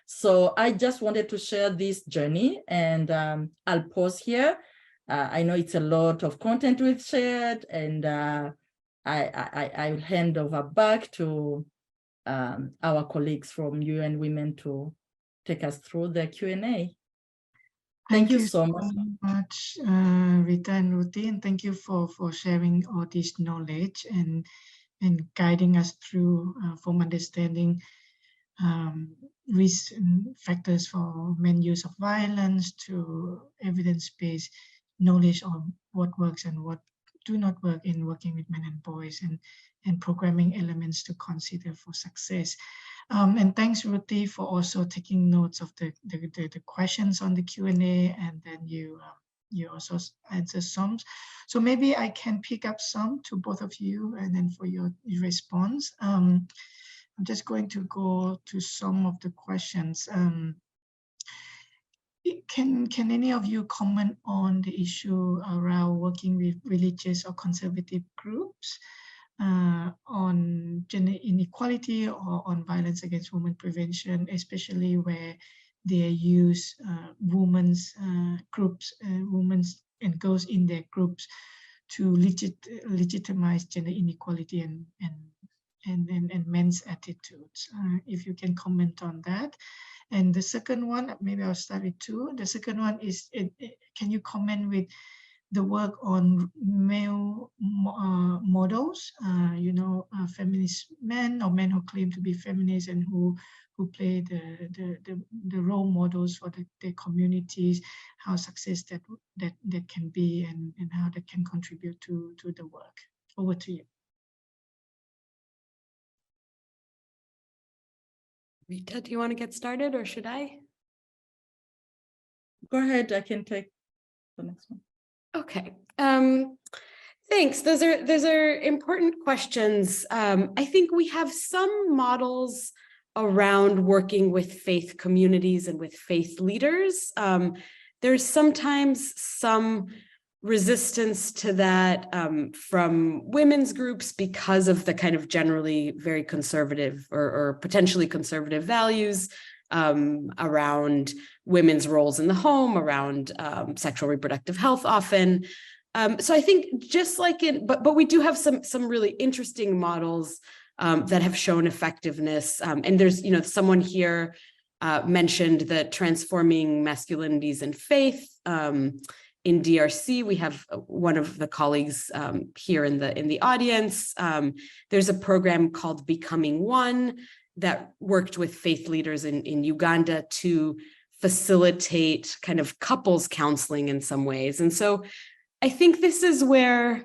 So I just wanted to share this journey, and I'll pause here. I know it's a lot of content we've shared, and I'll hand over back to our colleagues from UN Women to take us through the Q&A. Thank you so much, Rita and Ruthie, and thank you for sharing all this knowledge and guiding us through from understanding risk factors for men use of violence to evidence-based knowledge on what works and what do not work in working with men and boys, and programming elements to consider for success. And thanks, Ruthie, for also taking notes of the questions on the Q&A, and then you also answer some. So maybe I can pick up some to both of you, and then for your response. I'm just going to go to some of the questions. Can any of you comment on the issue around working with religious or conservative groups on gender inequality or on violence against women prevention, especially where they use women's groups, women's and girls in their groups legitimize gender inequality and men's attitudes. If you can comment on that. And the second one, maybe I'll start with two. The second one is, can you comment with the work on male models, feminist men or men who claim to be feminists and who play the role models for their communities, how success that can be and how that can contribute to the work. Over to you. Rita, do you want to get started or should I? Go ahead, I can take the next one. Okay. Thanks. Those are important questions. I think we have some models around working with faith communities and with faith leaders. There's sometimes some resistance to that from women's groups because of the kind of generally very conservative or potentially conservative values around women's roles in the home, around sexual reproductive health often. So I think just like but we do have some really interesting models that have shown effectiveness. And there's, someone here mentioned the Transforming Masculinities and Faith in DRC. We have one of the colleagues here in the audience. There's a program called Becoming One that worked with faith leaders in Uganda to facilitate kind of couples counseling in some ways. And so I think this is where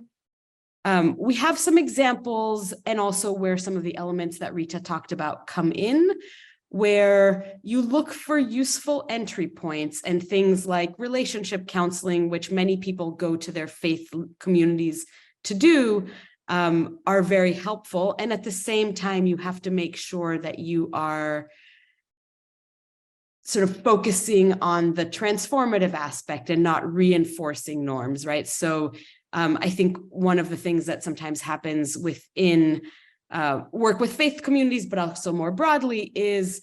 we have some examples and also where some of the elements that Rita talked about come in, where you look for useful entry points and things like relationship counseling, which many people go to their faith communities to do, are very helpful. And at the same time, you have to make sure that you are sort of focusing on the transformative aspect and not reinforcing norms, right? So I think one of the things that sometimes happens within work with faith communities, but also more broadly, is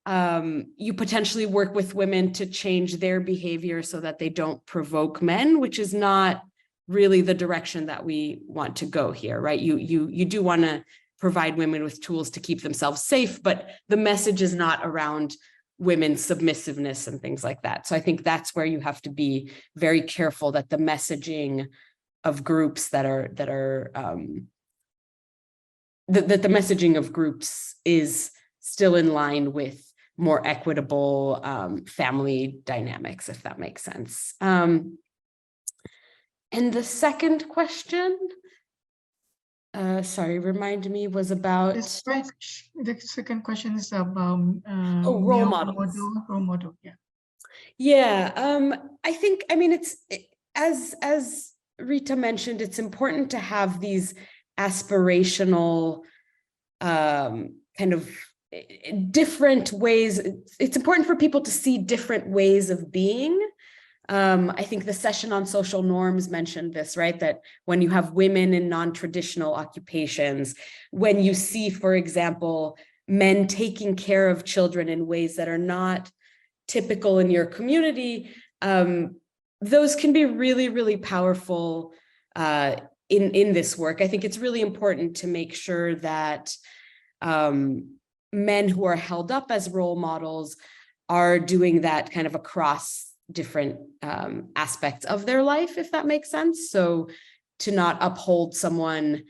you potentially work with women to change their behavior so that they don't provoke men, which is not really the direction that we want to go here, right? You do want to provide women with tools to keep themselves safe, but the message is not around women's submissiveness and things like that. So I think that's where you have to be very careful that the messaging of groups that the messaging of groups is still in line with more equitable family dynamics, if that makes sense. And the second question, sorry, remind me, was about... The second question is about role models. Role model, yeah. Yeah, I think, it's as Rita mentioned, it's important to have these aspirational kind of different ways. It's important for people to see different ways of being. I think the session on social norms mentioned this, right? That when you have women in non-traditional occupations, when you see, for example, men taking care of children in ways that are not typical in your community, those can be really, really powerful in this work. I think it's really important to make sure that men who are held up as role models are doing that kind of across different aspects of their life, if that makes sense. So to not uphold someone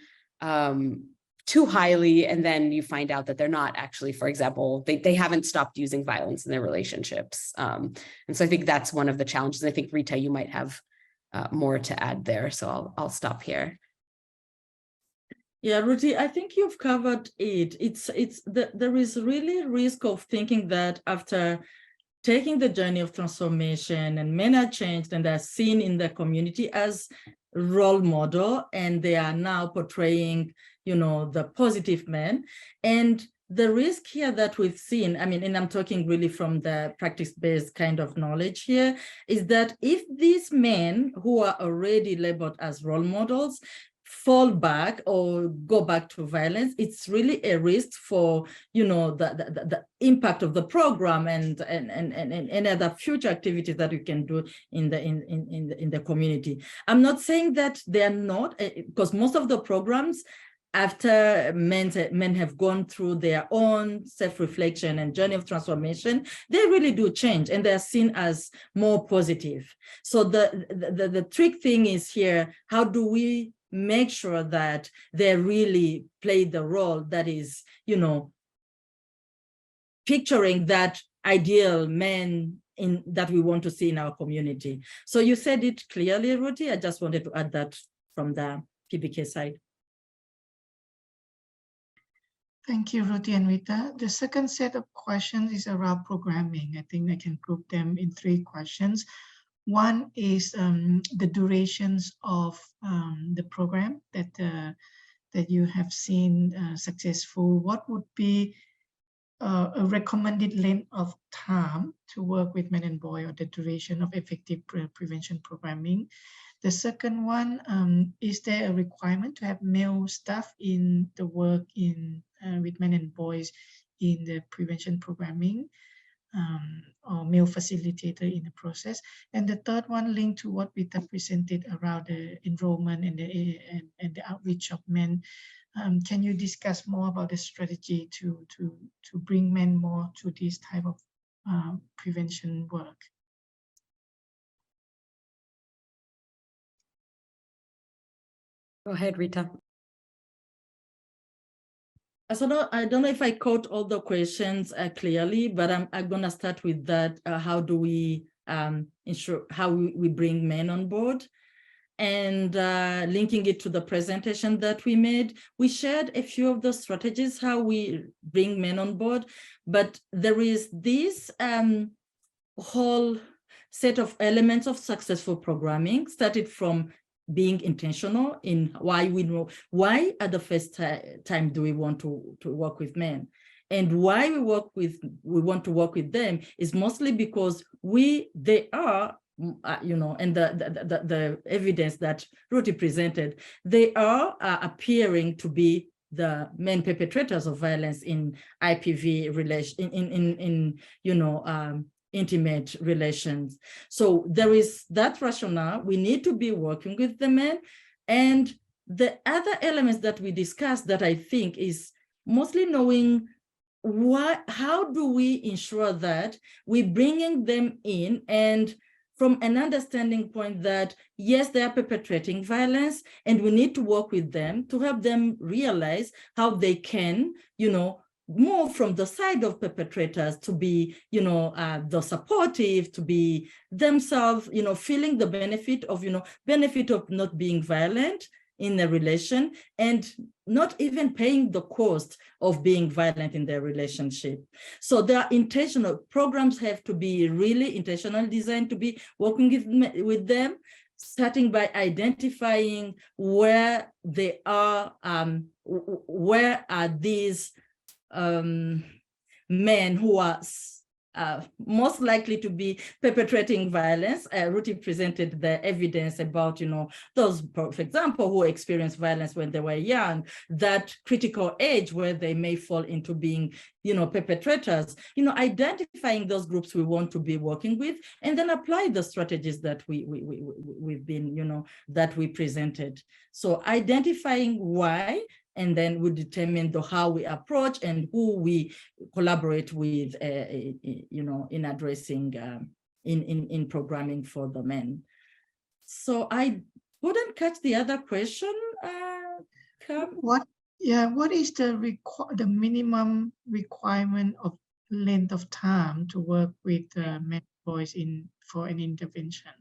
too highly, and then you find out that they're not actually, for example, they haven't stopped using violence in their relationships. And so I think that's one of the challenges. And I think, Rita, you might have more to add there. So I'll stop here. Yeah, Ruti, I think you've covered it. There is really a risk of thinking that after taking the journey of transformation and men are changed and they're seen in the community as role model, and they are now portraying, the positive men. And the risk here that we've seen, and I'm talking really from the practice-based kind of knowledge here, is that if these men who are already labeled as role models fall back or go back to violence, it's really a risk for, you know, the impact of the program and any other future activities that you can do in the community. I'm not saying that they are not, because most of the programs, after men have gone through their own self-reflection and journey of transformation, they really do change and they're seen as more positive. So the trick thing is here, how do we make sure that they really play the role that is, you know, picturing that ideal man that we want to see in our community. So you said it clearly, Ruti. I just wanted to add that from the PBK side. Thank you, Ruti and Rita. The second set of questions is around programming. I think I can group them in 3 questions. One is the durations of the program that you have seen successful. What would be a recommended length of time to work with men and boys, or the duration of effective prevention programming? The second one, is there a requirement to have male staff in the work with men and boys in the prevention programming, or male facilitator in the process? And the third one, linked to what Rita presented around the enrollment and the outreach of men. Can you discuss more about the strategy to bring men more to this type of prevention work? Go ahead, Rita. So I don't know if I caught all the questions clearly, but I'm going to start with that. How do we ensure how we bring men on board? And linking it to the presentation that we made, we shared a few of the strategies, how we bring men on board, but there is this whole set of elements of successful programming, started from being intentional in why at the first time do we want to work with men, and why we want to work with them is mostly because they are, you know, and the evidence that Ruti presented, they are appearing to be the main perpetrators of violence in IPV relation, in you know, intimate relations. So there is that rationale. We need to be working with the men. And the other elements that we discussed that I think is mostly knowing how do we ensure that we're bringing them in, and from an understanding point that, yes, they are perpetrating violence, and we need to work with them to help them realize how they can, you know, move from the side of perpetrators to be, you know, the supportive, to be themselves, you know, feeling the benefit of not being violent in a relation, and not even paying the cost of being violent in their relationship. So there are intentional programs, have to be really intentional designed to be working with them, starting by identifying where they are, where are these men who are most likely to be perpetrating violence. Ruti presented the evidence about, you know, those, for example, who experienced violence when they were young, that critical age where they may fall into being, you know, perpetrators, you know, identifying those groups we want to be working with, and then apply the strategies that we've been, you know, that we presented. So identifying why, and then we determine how we approach and who we collaborate with, you know, in addressing, in programming for the men. So I couldn't catch the other question. What is the minimum requirement of length of time to work with men and boys for an intervention?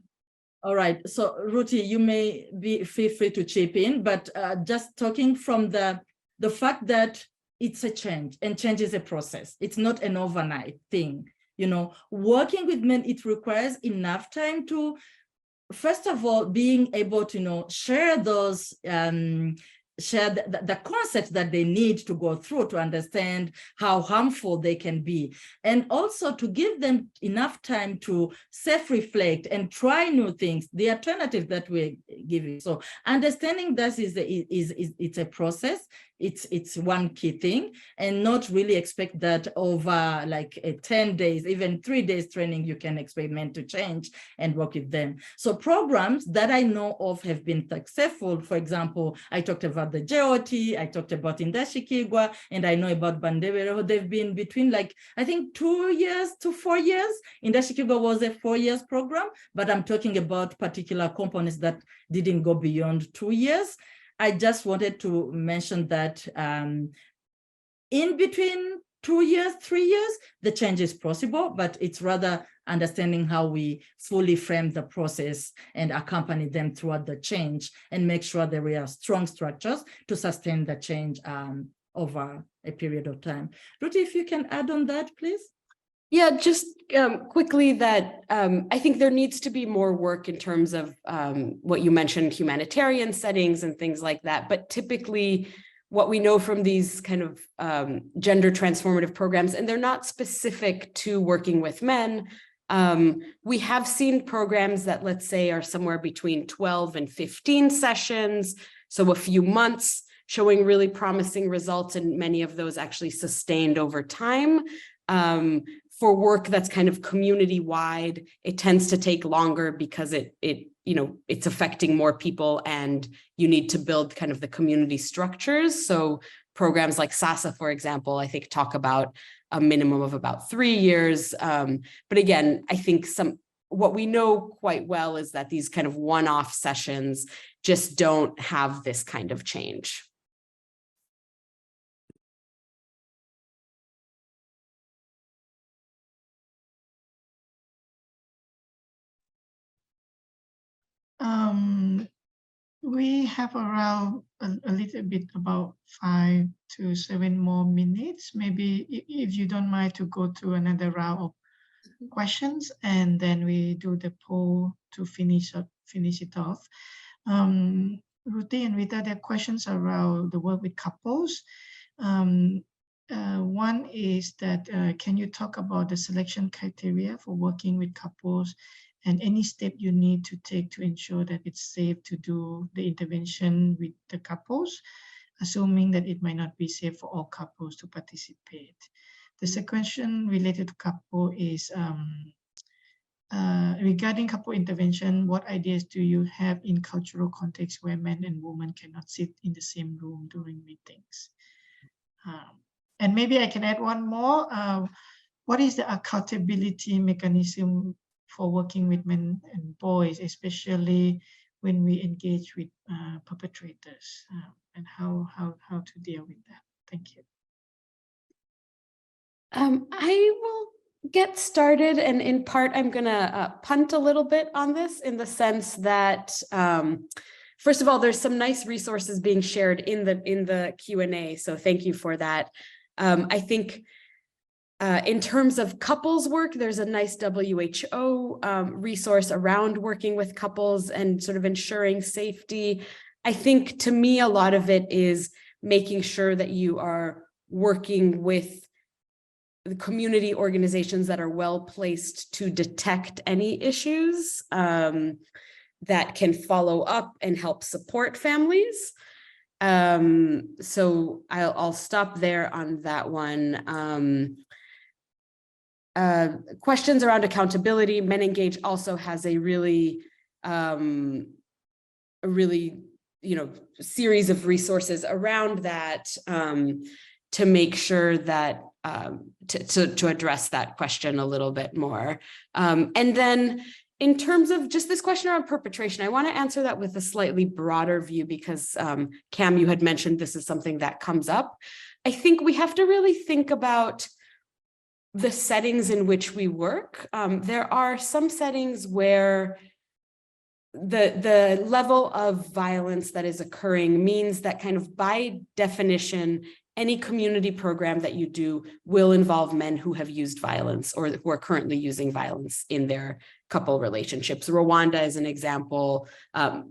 All right, so Ruti, you may feel free to chip in, but just talking from the fact that it's a change, and change is a process. It's not an overnight thing. You know, working with men, it requires enough time to, first of all, being able to, you know, share those share the concepts that they need to go through to understand how harmful they can be, and also to give them enough time to self-reflect and try new things, the alternatives that we're giving. So understanding this it's a process. It's one key thing, and not really expect that over like 10 days, even 3 days training, you can experiment to change and work with them. So programs that I know of have been successful. For example, I talked about the JOT, I talked about Indashikigwa, and I know about Bandebero. They've been between like, I think 2 years to 4 years. Indashikigwa was a 4 years program, but I'm talking about particular components that didn't go beyond 2 years. I just wanted to mention that in between 2 years, 3 years, the change is possible, but it's rather understanding how we fully frame the process and accompany them throughout the change and make sure that we have strong structures to sustain the change over a period of time. Ruti, if you can add on that, please. Yeah, just quickly that I think there needs to be more work in terms of what you mentioned, humanitarian settings and things like that. But typically what we know from these kind of gender transformative programs, and they're not specific to working with men, we have seen programs that, let's say, are somewhere between 12 and 15 sessions, so a few months, showing really promising results, and many of those actually sustained over time. For work that's kind of community-wide, it tends to take longer because it's affecting more people, and you need to build kind of the community structures. So programs like SASA, for example, I think talk about a minimum of about 3 years. But again, I think what we know quite well is that these kind of one-off sessions just don't have this kind of change. We have around a little bit about 5 to 7 more minutes. Maybe if you don't mind to go to another round of questions, and then we do the poll to finish it off. Ruti and Rita, there are questions around the work with couples. One is that can you talk about the selection criteria for working with couples, and any step you need to take to ensure that it's safe to do the intervention with the couples, assuming that it might not be safe for all couples to participate. The second question related to couple is regarding couple intervention, what ideas do you have in cultural context where men and women cannot sit in the same room during meetings? And maybe I can add one more. What is the accountability mechanism for working with men and boys, especially when we engage with perpetrators, and how to deal with that? Thank you. I will get started, and in part, I'm going to punt a little bit on this in the sense that, first of all, there's some nice resources being shared in the Q&A, so thank you for that. I think in terms of couples work, there's a nice WHO resource around working with couples and sort of ensuring safety. I think, to me, a lot of it is making sure that you are working with the community organizations that are well placed to detect any issues that can follow up and help support families. So I'll stop there on that one. Questions around accountability. Men Engage also has a really, series of resources around that to make sure that to address that question a little bit more. And then in terms of just this question around perpetration, I want to answer that with a slightly broader view because Cam, you had mentioned this is something that comes up. I think we have to really think about the settings in which we work. There are some settings where the level of violence that is occurring means that kind of by definition, any community program that you do will involve men who have used violence or who are currently using violence in their couple relationships. Rwanda is an example,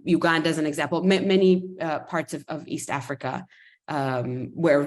Uganda is an example, many parts of East Africa where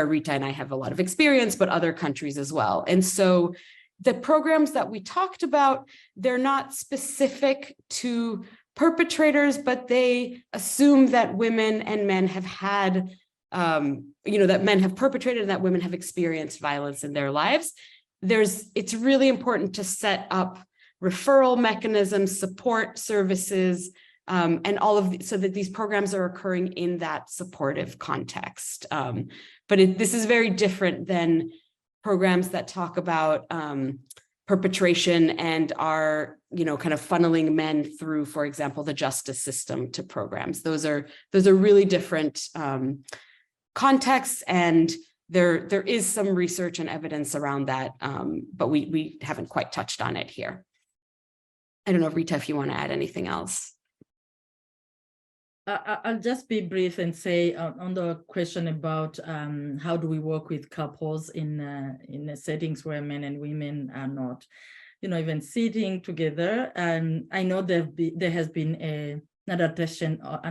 Rita and I have a lot of experience, but other countries as well. And so the programs that we talked about, they're not specific to perpetrators, but they assume that women and men have had, that men have perpetrated and that women have experienced violence in their lives. It's really important to set up referral mechanisms, support services, and all of so that these programs are occurring in that supportive context. But this is very different than programs that talk about perpetration and are, kind of funneling men through, for example, the justice system to programs. Those are really different contexts, and there is some research and evidence around that, but we haven't quite touched on it here. I don't know, Rita, if you want to add anything else. I'll just be brief and say on the question about how do we work with couples in settings where men and women are not, even sitting together. And I know there has been an adaptation of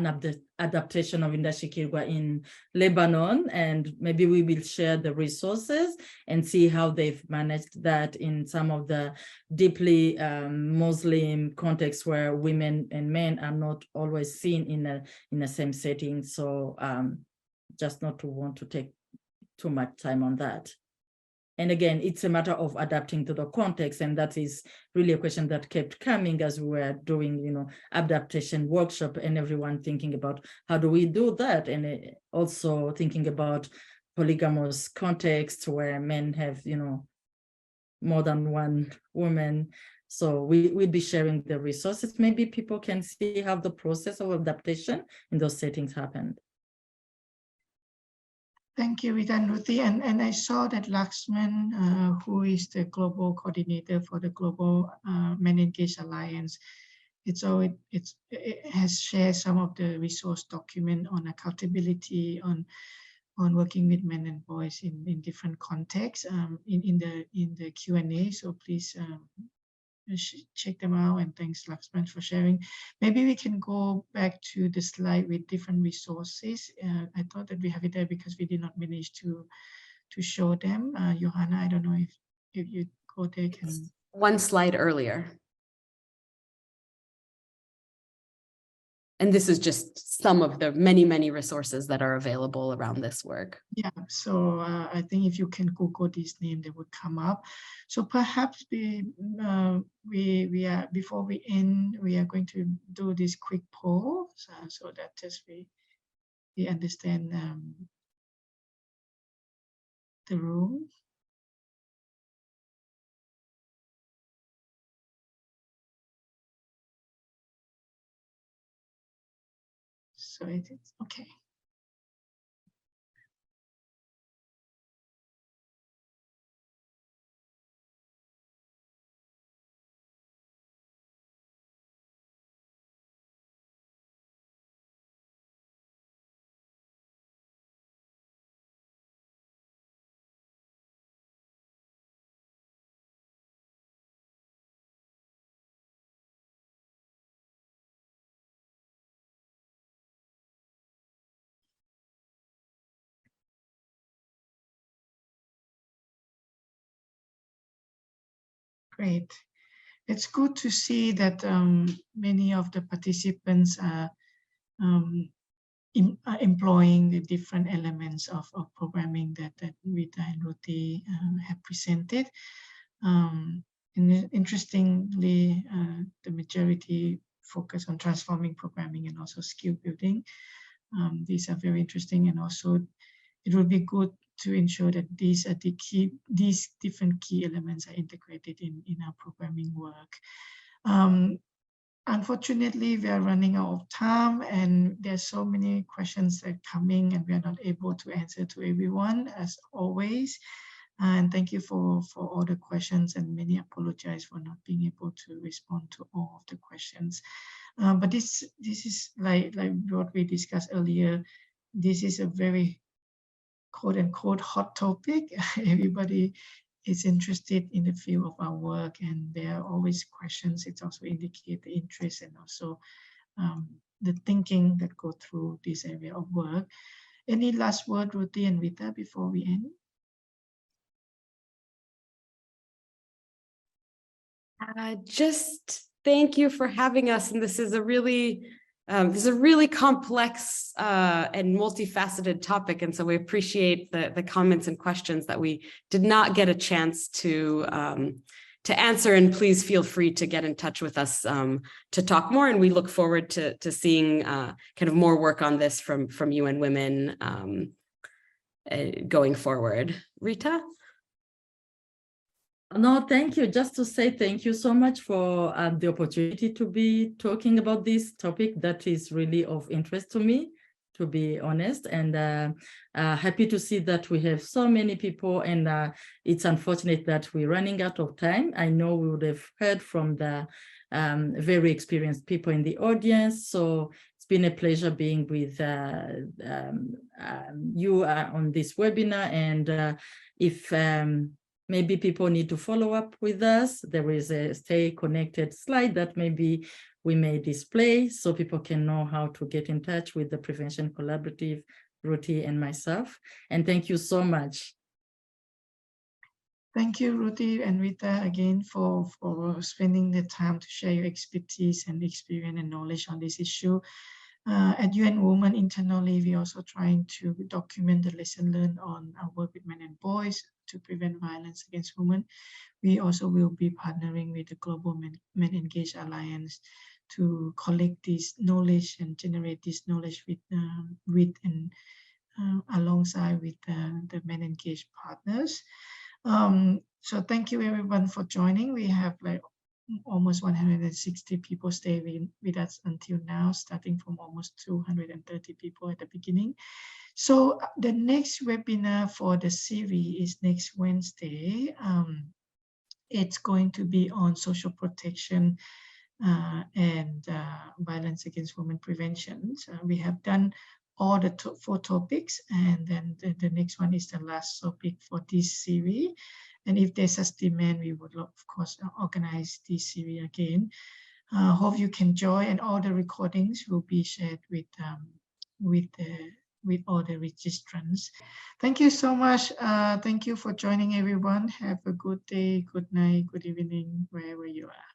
Indashikirwa in Lebanon, and maybe we will share the resources and see how they've managed that in some of the deeply Muslim contexts where women and men are not always seen in the same setting. So just not to want to take too much time on that. And again, it's a matter of adapting to the context, and that is really a question that kept coming as we were doing, adaptation workshop, and everyone thinking about how do we do that, and also thinking about polygamous contexts where men have, more than one woman. So we'll be sharing the resources. Maybe people can see how the process of adaptation in those settings happened. Thank you, Rita and Ruthie. And I saw that Laxman, who is the global coordinator for the Global Men Engaged Alliance, it has shared some of the resource document on accountability, on working with men and boys in different contexts in the Q&A. So please check them out, and thanks, Laxman, for sharing. Maybe we can go back to the slide with different resources. I thought that we have it there because we did not manage to show them. Johanna, I don't know if you go there. One slide earlier. And this is just some of the many, many resources that are available around this work. Yeah, so I think if you can Google this name, they would come up. So perhaps before we end, we are going to do this quick poll so that just we understand the room. So it is okay. Great. It's good to see that many of the participants are employing the different elements of programming that Rita and Ruthie have presented. And interestingly, the majority focus on transforming programming and also skill building. These are very interesting, and also it will be good to ensure that these different key elements are integrated in our programming work. Unfortunately, we are running out of time, and there's so many questions that are coming, and we are not able to answer to everyone as always. And thank you for all the questions, and many apologize for not being able to respond to all of the questions. But this is like what we discussed earlier. This is a very quote unquote hot topic. Everybody is interested in the field of our work, and there are always questions. It also indicates the interest and also the thinking that go through this area of work. Any last word, Ruthie and Rita, before we end? Just thank you for having us. And this is a really complex and multifaceted topic. And so we appreciate the comments and questions that we did not get a chance to answer. And please feel free to get in touch with us to talk more. And we look forward to seeing kind of more work on this from UN Women going forward. Rita? No, thank you. Just to say thank you so much for the opportunity to be talking about this topic that is really of interest to me, to be honest, and happy to see that we have so many people, and it's unfortunate that we're running out of time. I know we would have heard from the very experienced people in the audience, so it's been a pleasure being with you on this webinar, and if maybe people need to follow up with us, there is a stay connected slide that maybe we may display so people can know how to get in touch with the Prevention Collaborative, Ruthie and myself. And thank you so much. Thank you, Ruthie and Rita, again for spending the time to share your expertise and experience and knowledge on this issue. At UN Women internally, we're also trying to document the lesson learned on our work with men and boys to prevent violence against women. We also will be partnering with the Global Men Engaged Alliance to collect this knowledge and generate this knowledge with and alongside with the Men Engaged partners. So thank you everyone for joining. We have like almost 160 people stay with us until now, starting from almost 230 people at the beginning. So the next webinar for the series is next Wednesday. It's going to be on social protection and violence against women prevention. So we have done all the 4 topics, and then the next one is the last topic for this series. And if there's such demand, we would, of course, organize this series again. Hope you can join, and all the recordings will be shared with all the registrants. Thank you so much. Thank you for joining, everyone. Have a good day, good night, good evening, wherever you are.